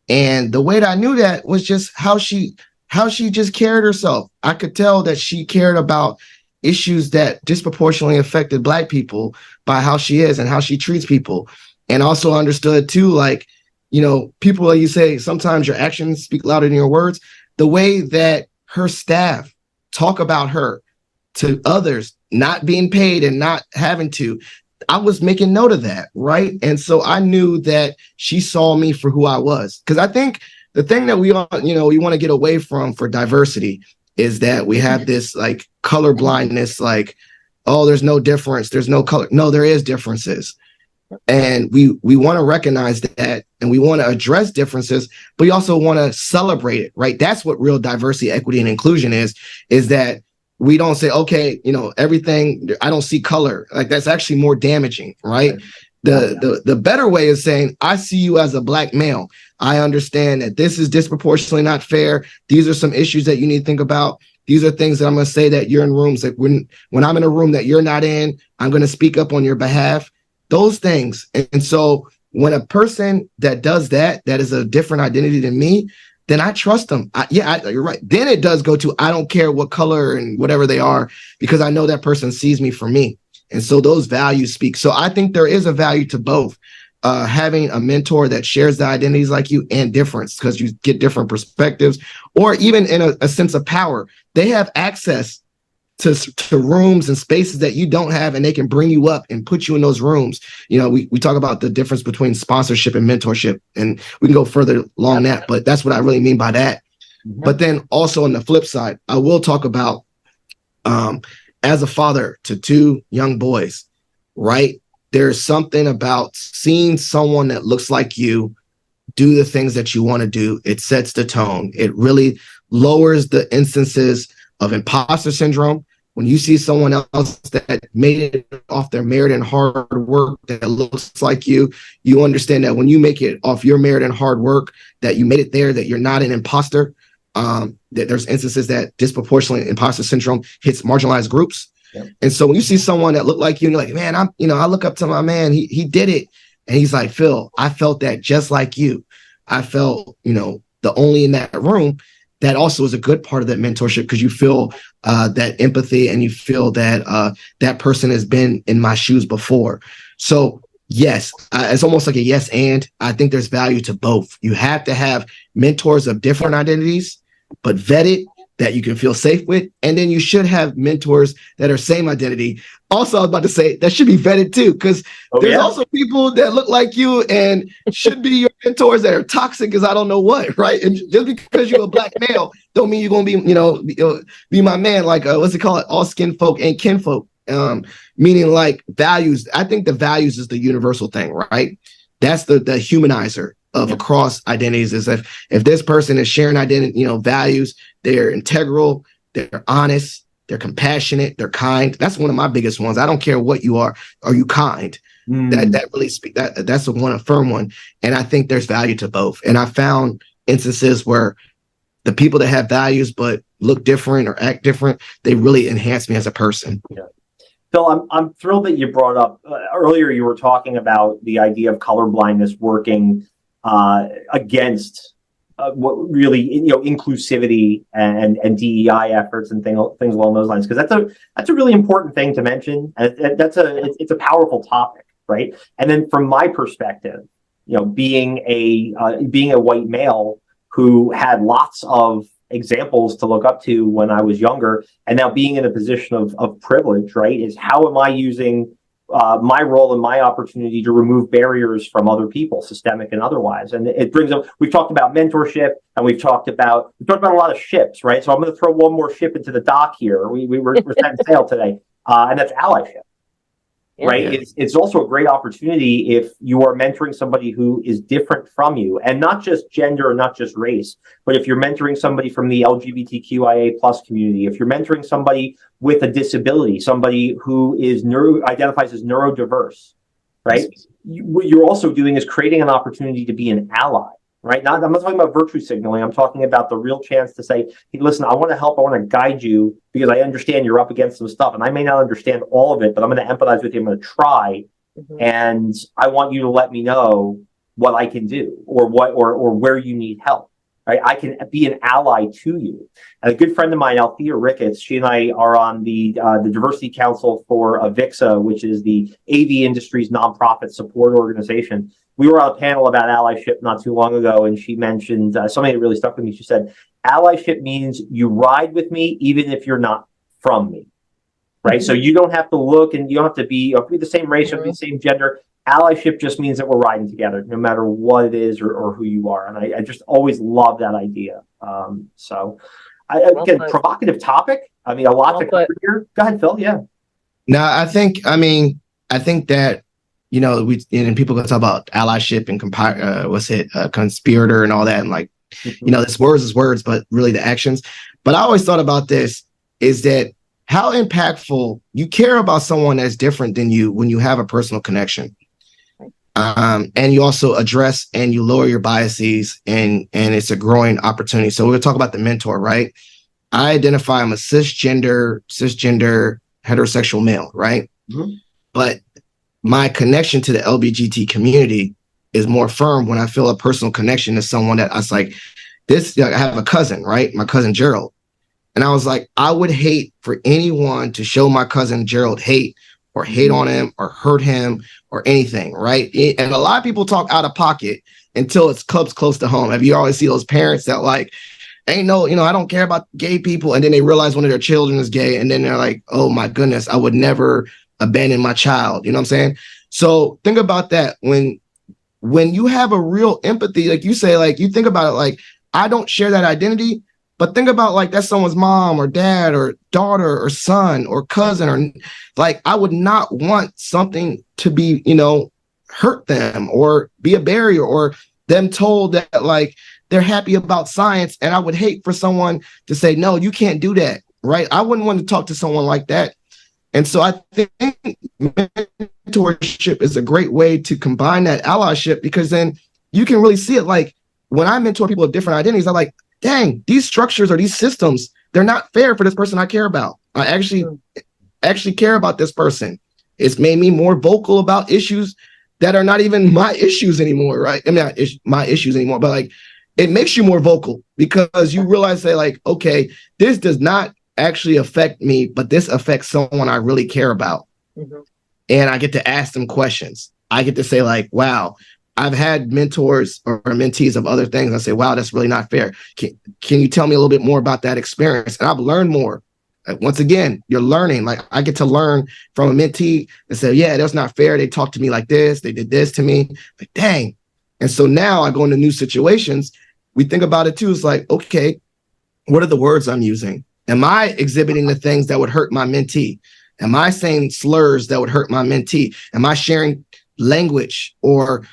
C: And the way that I knew that was just how she just carried herself. I could tell that she cared about issues that disproportionately affected Black people by how she is and how she treats people. And also understood too, like, people, like you say, sometimes your actions speak louder than your words. The way that her staff talk about her to others, not being paid and not having to, I was making note of that, right? And so I knew that she saw me for who I was. Because I think the thing that we all, we want to get away from for diversity is that we have this like color blindness, like, oh, there's no difference, there's no color. No, there is differences. And we want to recognize that, and we want to address differences, but we also want to celebrate it, right? That's what real diversity, equity, and inclusion is that we don't say, okay, everything, I don't see color. Like, that's actually more damaging, right? The better way is saying, I see you as a Black male. I understand that this is disproportionately not fair. These are some issues that you need to think about. These are things that I'm going to say that you're in rooms that when I'm in a room that you're not in, I'm going to speak up on your behalf. Those things. And so when a person that does that is a different identity than me, then I trust them. You're right. Then it does go to, I don't care what color and whatever they are, because I know that person sees me for me. And so those values speak. So I think there is a value to both. Having a mentor that shares the identities like you and difference, because you get different perspectives, or even in a sense of power. They have access to rooms and spaces that you don't have, and they can bring you up and put you in those rooms. You know, we talk about the difference between sponsorship and mentorship, and we can go further along that, but that's what I really mean by that. Mm-hmm. But then also on the flip side, I will talk about as a father to two young boys, right? There's something about seeing someone that looks like you do the things that you want to do. It sets the tone. It really lowers the instances of imposter syndrome. When you see someone else that made it off their merit and hard work that looks like you understand that when you make it off your merit and hard work, that you made it there, that you're not an imposter, that there's instances that disproportionately imposter syndrome hits marginalized groups. Yep. And so when you see someone that look like you, and you're like, man, I look up to my man, he did it. And he's like, Phil, I felt that just like you. I felt, the only in that room. That also is a good part of that mentorship, because you feel that empathy and you feel that that person has been in my shoes before. So yes, it's almost like a yes and. I think there's value to both. You have to have mentors of different identities, but vetted, that you can feel safe with. And then you should have mentors that are same identity. Also, I was about to say that should be vetted too, because there's also people that look like you and should be your mentors that are toxic as I don't know what, right? And just because you're a Black male don't mean you're going to be my man. Like, what's it called? All skin folk ain't kinfolk. Meaning like values. I think the values is the universal thing, right? That's the humanizer of across identities, is if this person is sharing identity, values, they're integral, they're honest, they're compassionate, they're kind. That's one of my biggest ones. I don't care what you are you kind? That really that's a firm one. And I think there's value to both. And I found instances where the people that have values but look different or act different, they really enhance me as a person. Yeah.
A: Phil, I'm thrilled that you brought up earlier. You were talking about the idea of colorblindness working against what really, inclusivity and DEI efforts and things along those lines, because that's a really important thing to mention. And it's a powerful topic, right? And then from my perspective, being a white male who had lots of examples to look up to when I was younger, and now being in a position of privilege, right, is how am I using my role and my opportunity to remove barriers from other people, systemic and otherwise. And it brings up, we've talked about mentorship, and we've talked about a lot of ships, right? So I'm going to throw one more ship into the dock here. We're setting sail today, and that's allyship. Right. Yeah. It's also a great opportunity if you are mentoring somebody who is different from you, and not just gender or not just race, but if you're mentoring somebody from the LGBTQIA plus community, if you're mentoring somebody with a disability, somebody who is identifies as neurodiverse, right? What you're also doing is creating an opportunity to be an ally. Right. I'm not talking about virtue signaling. I'm talking about the real chance to say, hey, listen, I want to help. I want to guide you because I understand you're up against some stuff, and I may not understand all of it, but I'm going to empathize with you. I'm going to try. Mm-hmm. And I want you to let me know what I can do or where you need help. Right. I can be an ally to you. And a good friend of mine, Althea Ricketts, she and I are on the Diversity Council for AVIXA, which is the AV industry's nonprofit support organization. We were on a panel about allyship not too long ago, and she mentioned something that really stuck with me. She said, allyship means you ride with me even if you're not from me, right? Mm-hmm. So you don't have to look, and you don't have to be the same race, mm-hmm. or the same gender. Allyship just means that we're riding together, no matter what it is or who you are. And I just always love that idea. Again, provocative topic. I mean, a lot to cover here. Go ahead, Phil. Yeah.
C: No, I think that, and people can talk about allyship and conspirator and all that. And like, mm-hmm. This words is words, but really the actions. But I always thought about this is that how impactful you care about someone that's different than you when you have a personal connection. And you also address and you lower your biases, and it's a growing opportunity. So we're gonna talk about the mentor, right? I identify I'm a cisgender heterosexual male, right? Mm-hmm. But my connection to the LGBT community is more firm when I feel a personal connection to someone that I was like, this, I have a cousin, right? My cousin Gerald. And I was like, I would hate for anyone to show my cousin Gerald hate or hate on him or hurt him or anything, right? And a lot of people talk out of pocket until it's close to home. Have you always see those parents that like, ain't no, I don't care about gay people. And then they realize one of their children is gay. And then they're like, oh my goodness, I would never abandon my child. You know what I'm saying? So think about that. When you have a real empathy, like you say, like you think about it, like I don't share that identity, but think about like that's someone's mom or dad or daughter or son or cousin, or like I would not want something to be, hurt them or be a barrier or them told that like they're happy about science. And I would hate for someone to say, no, you can't do that. Right. I wouldn't want to talk to someone like that. And so I think mentorship is a great way to combine that allyship, because then you can really see it. Like when I mentor people of different identities, I'm like, dang, these structures or these systems, they're not fair for this person I care about. I actually care about this person. It's made me more vocal about issues that are not even my issues anymore, right? I mean, not my issues anymore, but like it makes you more vocal because you realize that like, okay, this does not actually affect me, but this affects someone I really care about. Mm-hmm. And I get to ask them questions. I get to say like, wow, I've had mentors or mentees of other things. I say, wow, that's really not fair. Can you tell me a little bit more about that experience? And I've learned more. Once again, you're learning. Like I get to learn from a mentee and say, yeah, that's not fair. They talked to me like this. They did this to me. Like, dang. And so now I go into new situations. We think about it too. It's like, okay, what are the words I'm using? Am I exhibiting the things that would hurt my mentee? Am I saying slurs that would hurt my mentee? Am I sharing language or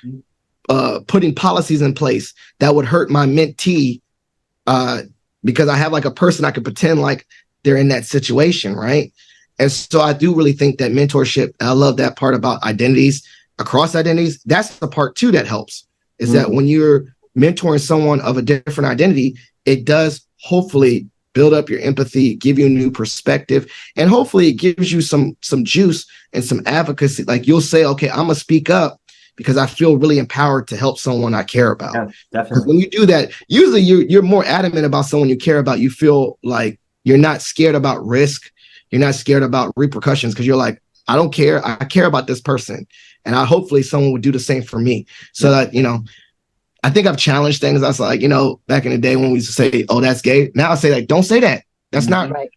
C: putting policies in place that would hurt my mentee because I have like a person I could pretend like they're in that situation, right? And so I do really think that mentorship, I love that part about identities, across identities. That's the part too that helps, is that when you're mentoring someone of a different identity, it does hopefully build up your empathy, give you a new perspective, and hopefully it gives you some juice and some advocacy. Like you'll say, okay, I'm gonna speak up because I feel really empowered to help someone I care about. Yeah, definitely. When you do that, usually you're more adamant about someone you care about. You feel like you're not scared about risk. You're not scared about repercussions because you're like, I don't care. I care about this person. And hopefully someone would do the same for me. So that, I think I've challenged things. I was like, back in the day when we used to say, oh, that's gay. Now I say like, don't say that. That's not right.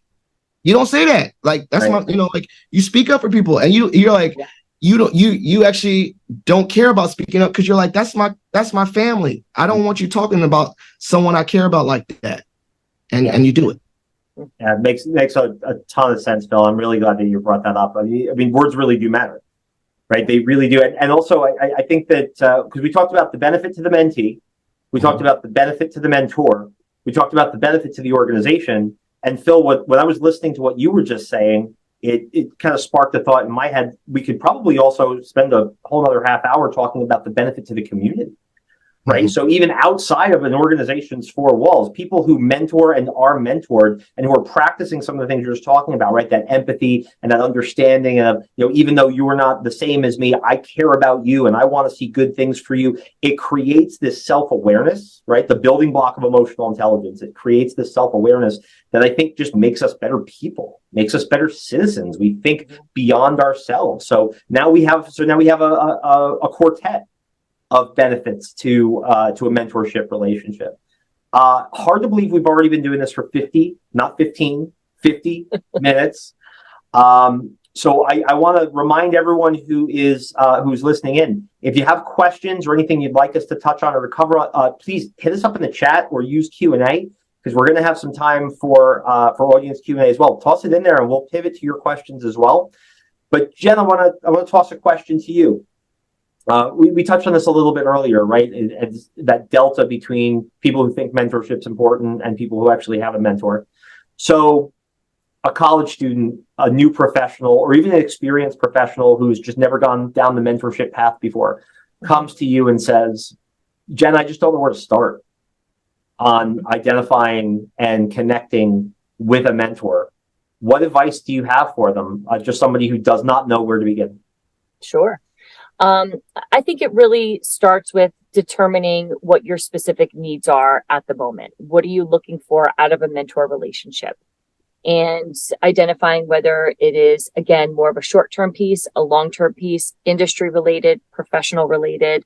C: You don't say that. Like, that's right. Like you speak up for people and you're like, you actually don't care about speaking up because you're like, that's my family. I don't want you talking about someone I care about like that. And you do it.
A: Yeah, it makes a ton of sense, Phil. I'm really glad that you brought that up. I mean, words really do matter, right? They really do. And also, I think that because we talked about the benefit to the mentee, we talked about the benefit to the mentor, we talked about the benefit to the organization. And Phil, when I was listening to what you were just saying, it kind of sparked a thought in my head. We could probably also spend a whole other half hour talking about the benefit to the community. Right. Mm-hmm. So even outside of an organization's four walls, people who mentor and are mentored and who are practicing some of the things you're just talking about, right? That empathy and that understanding of, even though you are not the same as me, I care about you and I want to see good things for you. It creates this self-awareness, right? The building block of emotional intelligence. It creates this self-awareness that I think just makes us better people, makes us better citizens. We think beyond ourselves. So now we have a quartet of benefits to a mentorship relationship. Hard to believe we've already been doing this for 50, not 15, 50 minutes. So I want to remind everyone who's listening in, if you have questions or anything you'd like us to touch on or to cover, please hit us up in the chat or use Q&A, because we're going to have some time for audience Q&A as well. Toss it in there and we'll pivot to your questions as well. But Jen, I want to toss a question to you. We touched on this a little bit earlier, right? It's that delta between people who think mentorship's important and people who actually have a mentor. So a college student, a new professional, or even an experienced professional who's just never gone down the mentorship path before, comes to you and says, Jen, I just don't know where to start on identifying and connecting with a mentor, what advice do you have for them? Just somebody who does not know where to begin.
B: Sure. I think it really starts with determining what your specific needs are at the moment. What are you looking for out of a mentor relationship? And identifying whether it is, again, more of a short-term piece, a long-term piece, industry related, professional related,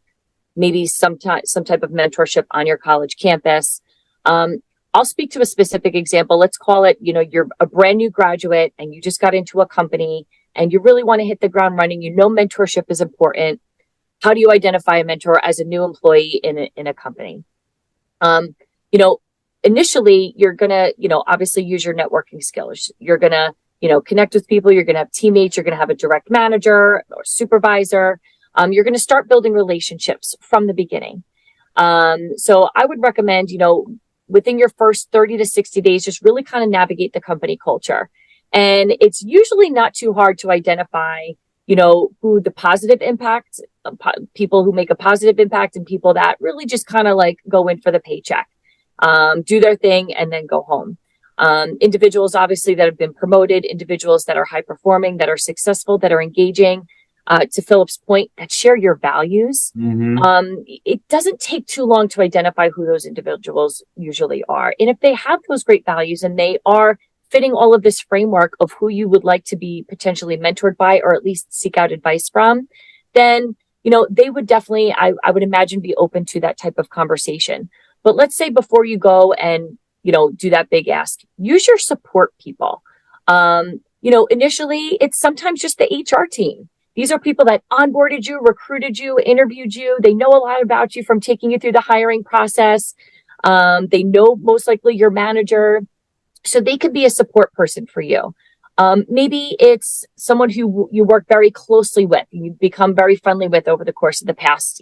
B: maybe some type of mentorship on your college campus. I'll speak to a specific example. Let's call it, you're a brand new graduate and you just got into a company and you really want to hit the ground running. Mentorship is important. How do you identify a mentor as a new employee in a company? Initially you're going to, obviously use your networking skills. You're going to, connect with people. You're going to have teammates. You're going to have a direct manager or supervisor. You're going to start building relationships from the beginning. So I would recommend, within your first 30 to 60 days, just really kind of navigate the company culture. And it's usually not too hard to identify, who the positive impact, people who make a positive impact and people that really just kind of like go in for the paycheck, do their thing and then go home. Individuals, obviously, that have been promoted, individuals that are high performing, that are successful, that are engaging, to Philip's point, that share your values.
A: Mm-hmm.
B: It doesn't take too long to identify who those individuals usually are. And if they have those great values and they are fitting all of this framework of who you would like to be potentially mentored by, or at least seek out advice from, then, they would definitely, I would imagine, be open to that type of conversation. But let's say before you go and, do that big ask, use your support people. Initially, it's sometimes just the HR team. These are people that onboarded you, recruited you, interviewed you. They know a lot about you from taking you through the hiring process. They know most likely your manager. So they could be a support person for you. Maybe it's someone who you work very closely with, you become very friendly with over the course of the past,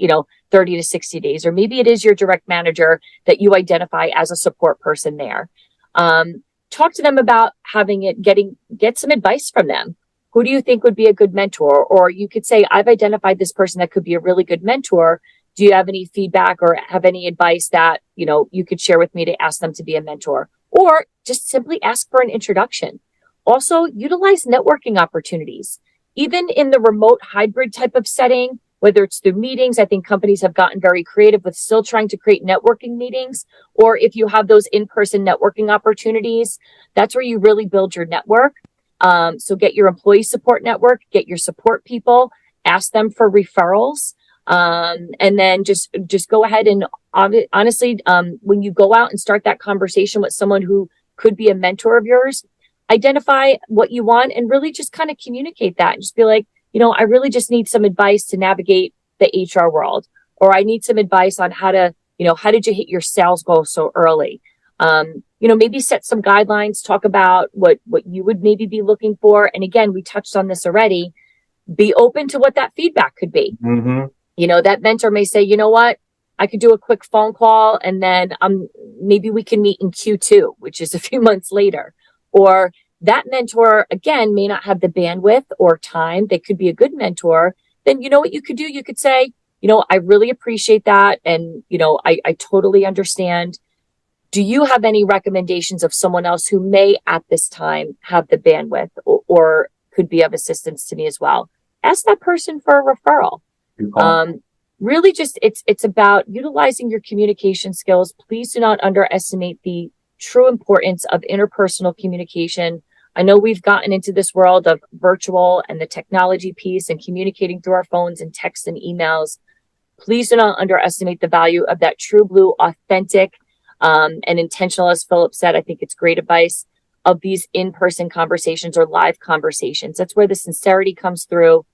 B: 30 to 60 days. Or maybe it is your direct manager that you identify as a support person there. Talk to them about get some advice from them. Who do you think would be a good mentor? Or you could say, I've identified this person that could be a really good mentor. Do you have any feedback or have any advice that, you could share with me to ask them to be a mentor? Or just simply ask for an introduction. Also, utilize networking opportunities. Even in the remote hybrid type of setting, whether it's through meetings, I think companies have gotten very creative with still trying to create networking meetings. Or if you have those in-person networking opportunities, that's where you really build your network. So get your employee support network, get your support people, ask them for referrals. And then just go ahead and honestly, when you go out and start that conversation with someone who could be a mentor of yours, identify what you want and really just kind of communicate that and just be like, I really just need some advice to navigate the HR world, or I need some advice on how did you hit your sales goal so early? Maybe set some guidelines, talk about what you would maybe be looking for. And again, we touched on this already. Be open to what that feedback could be.
A: Mm-hmm.
B: That mentor may say, you know what, I could do a quick phone call and then maybe we can meet in Q2, which is a few months later. Or that mentor, again, may not have the bandwidth or time. They could be a good mentor. Then you know what you could do? You could say, I really appreciate that. And, I totally understand. Do you have any recommendations of someone else who may at this time have the bandwidth or could be of assistance to me as well? Ask that person for a referral. Really just, it's about utilizing your communication skills. Please do not underestimate the true importance of interpersonal communication. I know we've gotten into this world of virtual and the technology piece and communicating through our phones and texts and emails. Please do not underestimate the value of that true blue, authentic, and intentional, as Philip said. I think it's great advice of these in-person conversations or live conversations. That's where the sincerity comes through.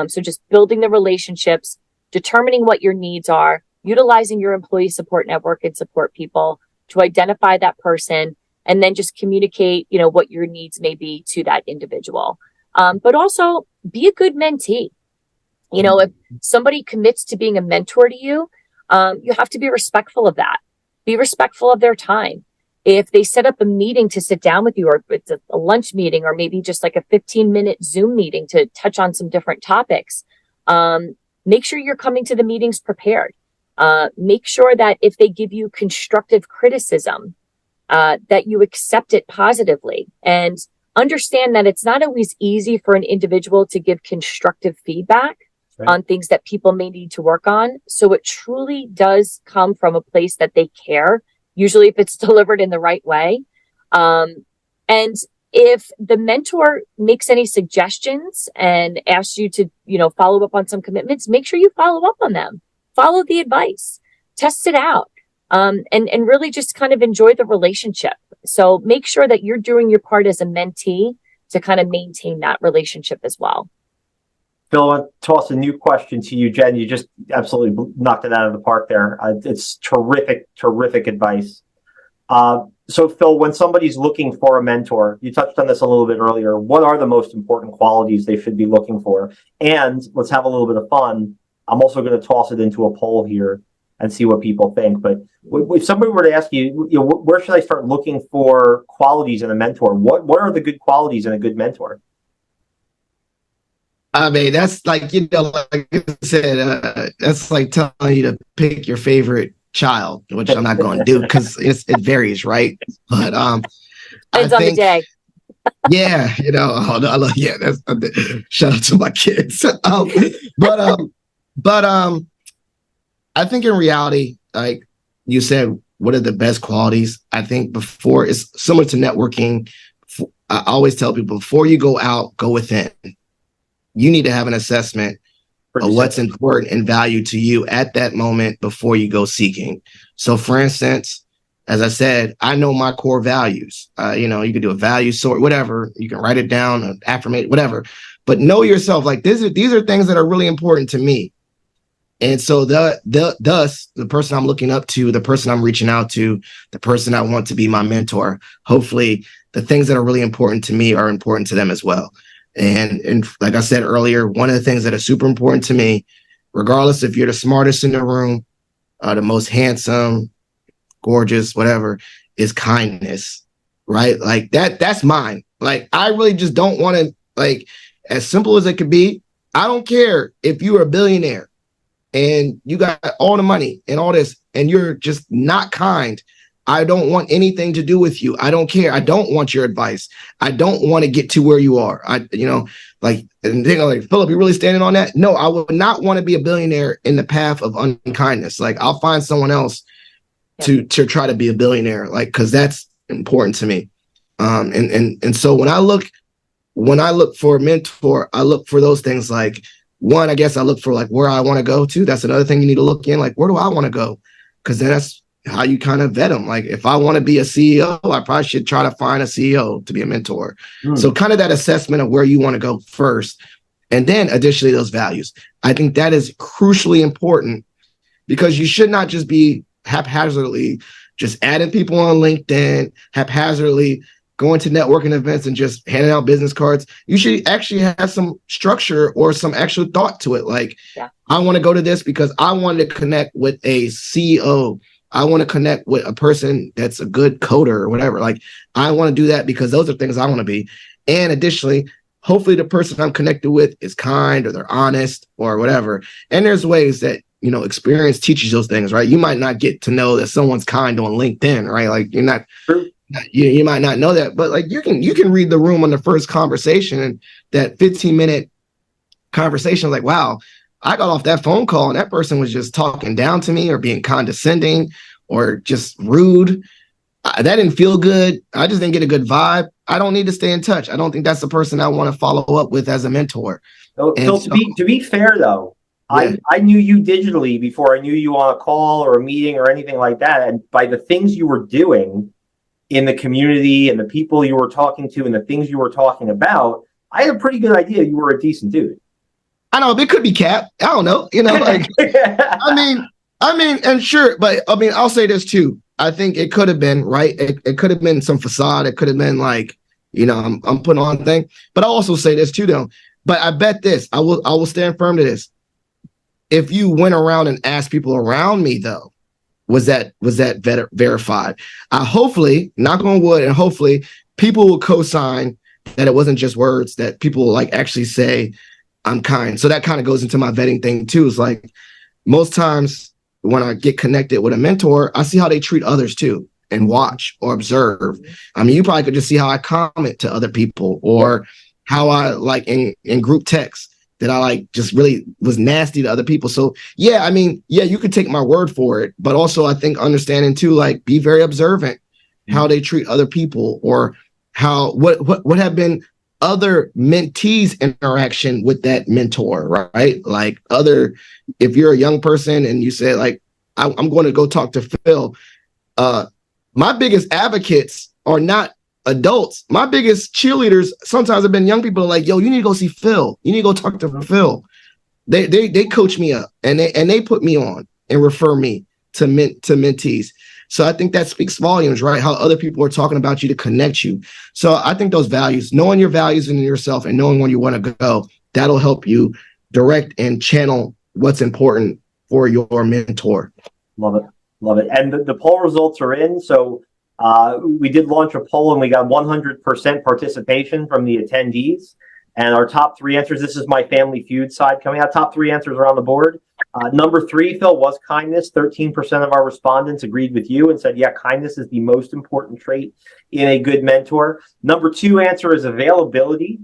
B: So just building the relationships, determining what your needs are, utilizing your employee support network and support people to identify that person, and then just communicate, what your needs may be to that individual. But also be a good mentee. If somebody commits to being a mentor to you, you have to be respectful of that. Be respectful of their time. If they set up a meeting to sit down with you, or it's a lunch meeting, or maybe just like a 15-minute Zoom meeting to touch on some different topics, make sure you're coming to the meetings prepared. Make sure that if they give you constructive criticism, that you accept it positively, and understand that it's not always easy for an individual to give constructive feedback on things that people may need to work on. So it truly does come from a place that they care, usually if it's delivered in the right way. And if the mentor makes any suggestions and asks you to, follow up on some commitments, make sure you follow up on them. Follow the advice, test it out, and really just kind of enjoy the relationship. So make sure that you're doing your part as a mentee to kind of maintain that relationship as well.
A: Phil, I want to toss a new question to you, Jen. You just absolutely knocked it out of the park there. It's terrific advice. So Phil, when somebody's looking for a mentor, you touched on this a little bit earlier, what are the most important qualities they should be looking for? And let's have a little bit of fun. I'm also going to toss it into a poll here and see what people think. But if somebody were to ask you, where should I start looking for qualities in a mentor? What are the good qualities in a good mentor?
C: I mean, that's like, like I said, that's like telling you to pick your favorite child, which I'm not going to do because it varies, right? But
B: depends on the day.
C: Yeah, that's shout out to my kids. But I think in reality, like you said, what are the best qualities? I think before, it's similar to networking. I always tell people, before you go out, go within. You need to have an assessment of what's important and value to you at that moment before you go seeking. So for instance, as I said, I know my core values. You can do a value sort, whatever. You can write it down, affirmate, whatever. But know yourself. Like these are things that are really important to me. And so thus, the person I'm looking up to, the person I'm reaching out to, the person I want to be my mentor, hopefully the things that are really important to me are important to them as well. And like I said earlier, one of the things that are super important to me, regardless if you're the smartest in the room, the most handsome, gorgeous, whatever, is kindness, right? Like that's mine. Like, I really just don't want to, like, as simple as it could be, I don't care if you're a billionaire and you got all the money and all this, and you're just not kind. I don't want anything to do with you. I don't care. I don't want your advice. I don't want to get to where you are. And they're like, Philip, you really standing on that? No, I would not want to be a billionaire in the path of unkindness. Like, I'll find someone else to try to be a billionaire, like, because that's important to me. And so when I look for a mentor, I look for those things. Like, one, I guess I look for like where I want to go to. That's another thing you need to look in. Like, where do I want to go? Because then that's how you kind of vet them. Like, if I want to be a CEO, I probably should try to find a CEO to be a mentor. So kind of that assessment of where you want to go first. And then additionally, those values. I think that is crucially important, because you should not just be haphazardly just adding people on LinkedIn, haphazardly going to networking events and just handing out business cards. You should actually have some structure or some actual thought to it. Like, I want to go to this because I want to connect with a CEO. I want to connect with a person that's a good coder or whatever. Like, I want to do that because those are things I want to be. And additionally, hopefully the person I'm connected with is kind, or they're honest, or whatever. And there's ways that, experience teaches those things, right? You might not get to know that someone's kind on LinkedIn, right? Like, you're not, you might not know that, but like, you can read the room on the first conversation, and that 15-minute conversation, like, wow, I got off that phone call and that person was just talking down to me or being condescending or just rude. That didn't feel good. I just didn't get a good vibe. I don't need to stay in touch. I don't think that's the person I want to follow up with as a mentor.
A: So, to be fair, though, I knew you digitally before I knew you on a call or a meeting or anything like that. And by the things you were doing in the community and the people you were talking to and the things you were talking about, I had a pretty good idea you were a decent dude.
C: I know it could be cap. I don't know. Like, I mean, and sure, but I mean, I'll say this too. I think it could have been, right. It could have been some facade. It could have been like, I'm putting on a thing. But I'll also say this too, though. But I bet this, I will stand firm to this. If you went around and asked people around me, though, was that verified? Hopefully, knock on wood, and hopefully people will co-sign that it wasn't just words, that people will like actually say, I'm kind. So that kind of goes into my vetting thing too. It's like most times when I get connected with a mentor, I see how they treat others too and watch or observe. I mean, you probably could just see how I comment to other people or how I like in group text that I like just really was nasty to other people. So yeah, I mean, yeah, you could take my word for it, but also I think understanding too, like be very observant how they treat other people or how what have been other mentees interaction with that mentor, right? Like if you're a young person and you say like, I'm going to go talk to Phil, my biggest advocates are not adults. My biggest cheerleaders sometimes have been young people are like, yo, you need to go see Phil. You need to go talk to Phil. They coach me up and they put me on and refer me to mentees. So I think that speaks volumes, right? How other people are talking about you to connect you. So I think those values, knowing your values in yourself and knowing where you want to go, that'll help you direct and channel what's important for your mentor.
A: Love it. Love it. And the poll results are in. So we did launch a poll and we got 100% participation from the attendees. And our top three answers, this is my Family Feud side coming out. Top three answers are on the board. Number three, Phil, was kindness. 13% of our respondents agreed with you and said, yeah, kindness is the most important trait in a good mentor. Number two answer is availability,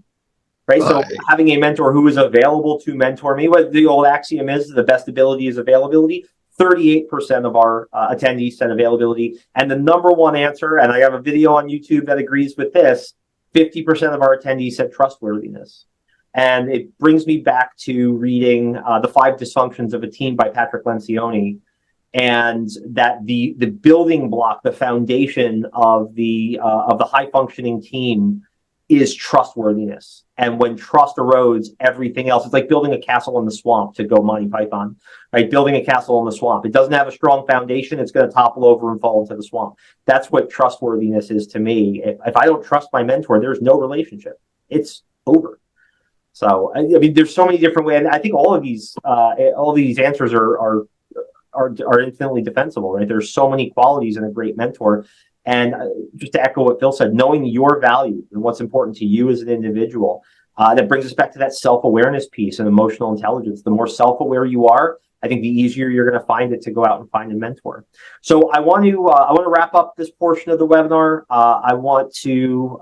A: right? So having a mentor who is available to mentor me, what the old axiom is, the best ability is availability. 38% of our attendees said availability. And the number one answer, and I have a video on YouTube that agrees with this, 50% of our attendees said trustworthiness. And it brings me back to reading The 5 Dysfunctions of a Team by Patrick Lencioni, and that the building block, the foundation of the high functioning team is trustworthiness. And when trust erodes, everything else, it's like building a castle in the swamp, to go Monty Python, right? Building a castle in the swamp. It doesn't have a strong foundation. It's going to topple over and fall into the swamp. That's what trustworthiness is to me. If I don't trust my mentor, there's no relationship. It's over. So, I mean, there's so many different ways. I think all of these answers are infinitely defensible, right? There's so many qualities in a great mentor. And just to echo what Phil said, knowing your value and what's important to you as an individual, that brings us back to that self-awareness piece and emotional intelligence. The more self-aware you are, I think the easier you're going to find it to go out and find a mentor. So I want to wrap up this portion of the webinar. I want to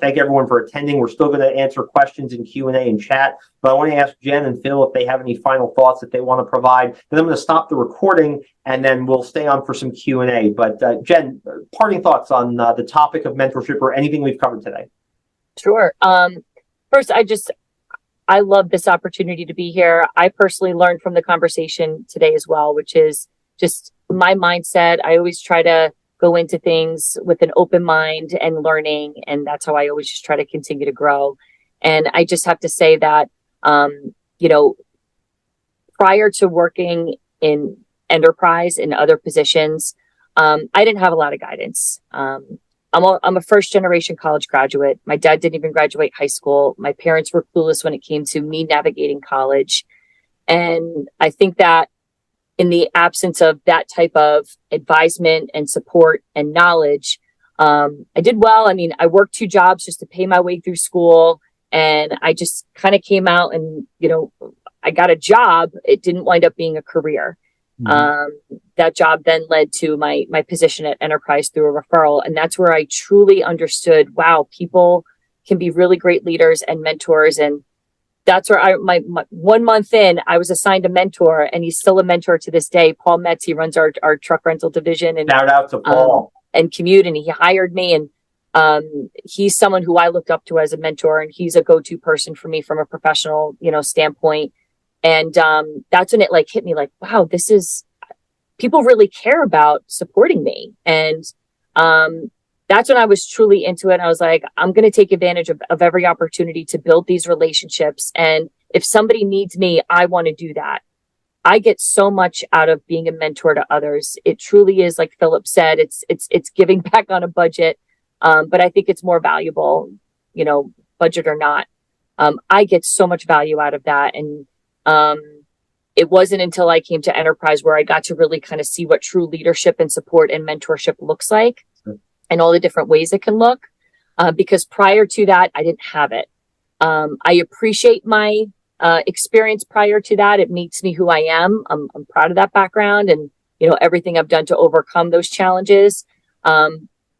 A: thank everyone for attending. We're still going to answer questions in Q&A and chat, but I want to ask Jen and Phil if they have any final thoughts that they want to provide. Then I'm going to stop the recording and then we'll stay on for some Q&A. But Jen, parting thoughts on the topic of mentorship or anything we've covered today.
B: Sure. First, I love this opportunity to be here. I personally learned from the conversation today as well, which is just my mindset. I always try to go into things with an open mind and learning. And that's how I always just try to continue to grow. And I just have to say that, prior to working in enterprise and other positions, I didn't have a lot of guidance. I'm a first generation college graduate. My dad didn't even graduate high school. My parents were clueless when it came to me navigating college. And I think that in the absence of that type of advisement and support and knowledge, I did well. I mean, I worked 2 jobs just to pay my way through school. And I just kind of came out and, I got a job. It didn't wind up being a career. That job then led to my position at Enterprise through a referral. And that's where I truly understood, wow, people can be really great leaders and mentors. And that's where my 1 month in, I was assigned a mentor, and he's still a mentor to this day. Paul Metz, he runs our truck rental division, and
A: shout out to Paul
B: and Commute. And he hired me, and he's someone who I looked up to as a mentor, and he's a go-to person for me from a professional, standpoint. And that's when it hit me wow, this is, people really care about supporting me. And that's when I was truly into it. I was like, I'm going to take advantage of every opportunity to build these relationships. And if somebody needs me, I want to do that. I get so much out of being a mentor to others. It truly is, like Philip said, it's giving back on a budget. But I think it's more valuable, budget or not. I get so much value out of that. And it wasn't until I came to Enterprise where I got to really kind of see what true leadership and support and mentorship looks like, and all the different ways it can look. Because prior to that, I didn't have it. I appreciate my experience prior to that. It makes me who I am. I'm proud of that background and, everything I've done to overcome those challenges.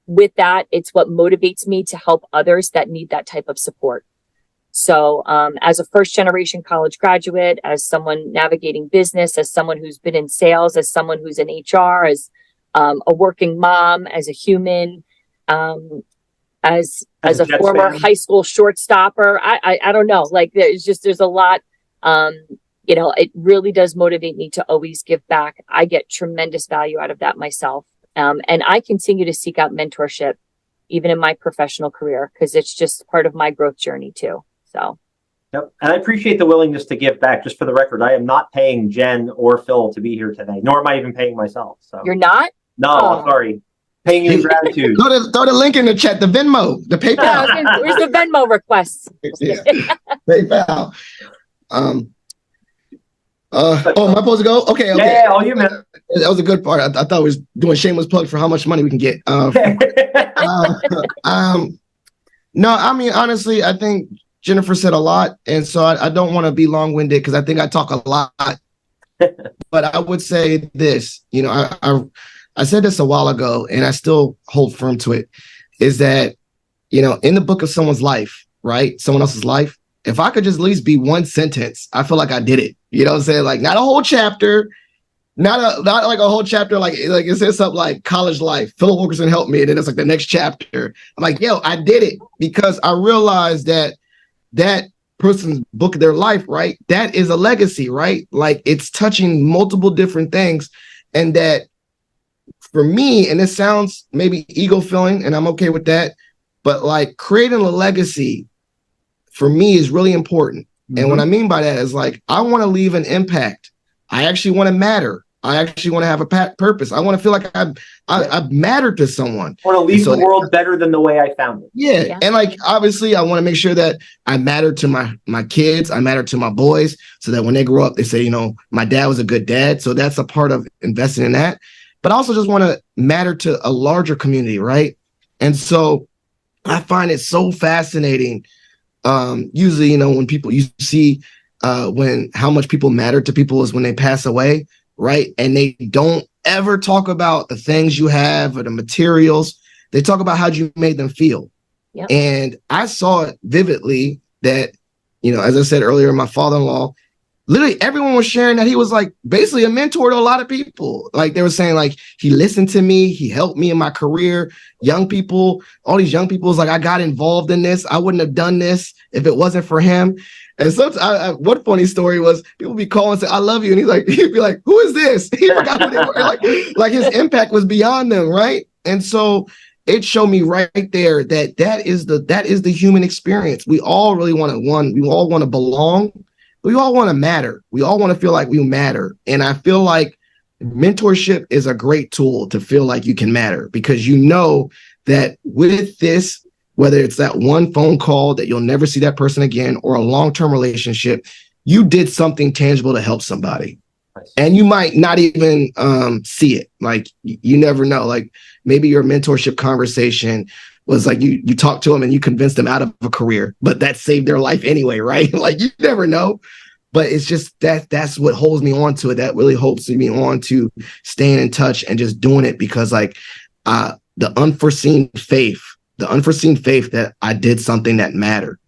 B: With that, it's what motivates me to help others that need that type of support. So as a first generation college graduate, as someone navigating business, as someone who's been in sales, as someone who's in HR, as a working mom, as a human, as a former high school shortstopper, I don't know, like there's a lot, it really does motivate me to always give back. I get tremendous value out of that myself. And I continue to seek out mentorship, even in my professional career, because it's just part of my growth journey too. So.
A: Yep. And I appreciate the willingness to give back. Just for the record, I am not paying Jen or Phil to be here today, nor am I even paying myself. So
B: you're not?
A: No, I'm sorry. Paying you in gratitude.
C: Throw the link in the chat, the Venmo, the PayPal.
B: Where's the Venmo requests?
C: Yeah. PayPal. Am I supposed to go? Okay.
A: Yeah, all you, man.
C: That was a good part. I thought we was doing shameless plug for how much money we can get. No, I mean, honestly, I think Jennifer said a lot. And so I don't want to be long-winded because I think I talk a lot. But I would say this, I said this a while ago and I still hold firm to it, is that, in the book of someone's life, right? Someone else's life, if I could just at least be one sentence, I feel like I did it. You know what I'm saying? Like not a whole chapter, not like a whole chapter, like it says something like college life, Philip Wilkerson helped me. And then it's like the next chapter. I'm like, yo, I did it because I realized that person's book of their life, right? That is a legacy, right? Like it's touching multiple different things. And that for me, and it sounds maybe ego filling, and I'm okay with that, but like creating a legacy for me is really important. Mm-hmm. And what I mean by that is like, I want to leave an impact. I actually want to matter. I actually want to have a purpose. I want to feel like I've mattered to someone.
A: I want to leave the world better than the way I found it.
C: Yeah. And like, obviously I want to make sure that I matter to my kids. I matter to my boys so that when they grow up, they say, my dad was a good dad. So that's a part of investing in that. But I also just want to matter to a larger community. Right. And so I find it so fascinating. Usually, when you see when how much people matter to people is when they pass away. Right. And they don't ever talk about the things you have or the materials. They talk about how you made them feel. Yep. And I saw it vividly that, as I said earlier, my father-in-law, literally everyone was sharing that he was like basically a mentor to a lot of people. Like they were saying like, he listened to me. He helped me in my career. Young people, all these young people was like, I got involved in this. I wouldn't have done this if it wasn't for him. And sometimes one funny story was people be calling and say, I love you. And he'd be like, who is this? He forgot who they were. Like his impact was beyond them. Right. And so it showed me right there that is the human experience. We all really want to, we all want to belong. We all want to matter. We all want to feel like we matter. And I feel like mentorship is a great tool to feel like you can matter because that with this, whether it's that one phone call that you'll never see that person again or a long-term relationship, you did something tangible to help somebody. Nice. And you might not even see it. Like you never know. Like maybe your mentorship conversation was like you talked to them and you convinced them out of a career, but that saved their life anyway, right? Like you never know. But it's just that's what holds me on to it. That really holds me on to staying in touch and just doing it because like the unforeseen faith that I did something that mattered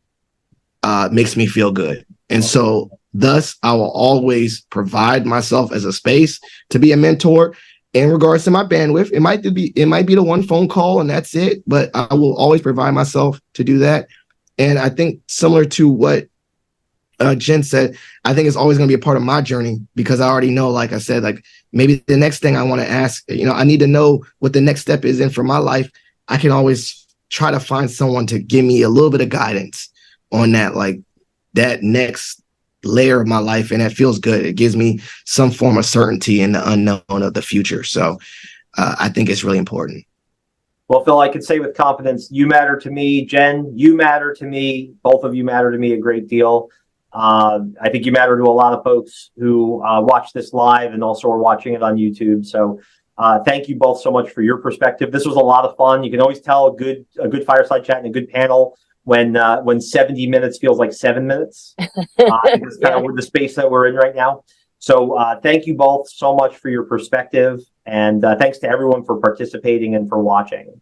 C: makes me feel good. And so thus I will always provide myself as a space to be a mentor in regards to my bandwidth. It might be the one phone call and that's it, but I will always provide myself to do that. And I think similar to what Jen said, I think it's always going to be a part of my journey because I already know, like I said, like maybe the next thing I want to ask, I need to know what the next step is in for my life. I can always try to find someone to give me a little bit of guidance on that, like that next layer of my life. And that feels good. It gives me some form of certainty in the unknown of the future. So I think it's really important.
A: Well, Phil, I can say with confidence, you matter to me. Jen, you matter to me. Both of you matter to me a great deal. I think you matter to a lot of folks who watch this live and also are watching it on YouTube. So thank you both so much for your perspective. This was a lot of fun. You can always tell a good fireside chat and a good panel when 70 minutes feels like 7 minutes. It's kind of the space that we're in right now. So thank you both so much for your perspective, and thanks to everyone for participating and for watching.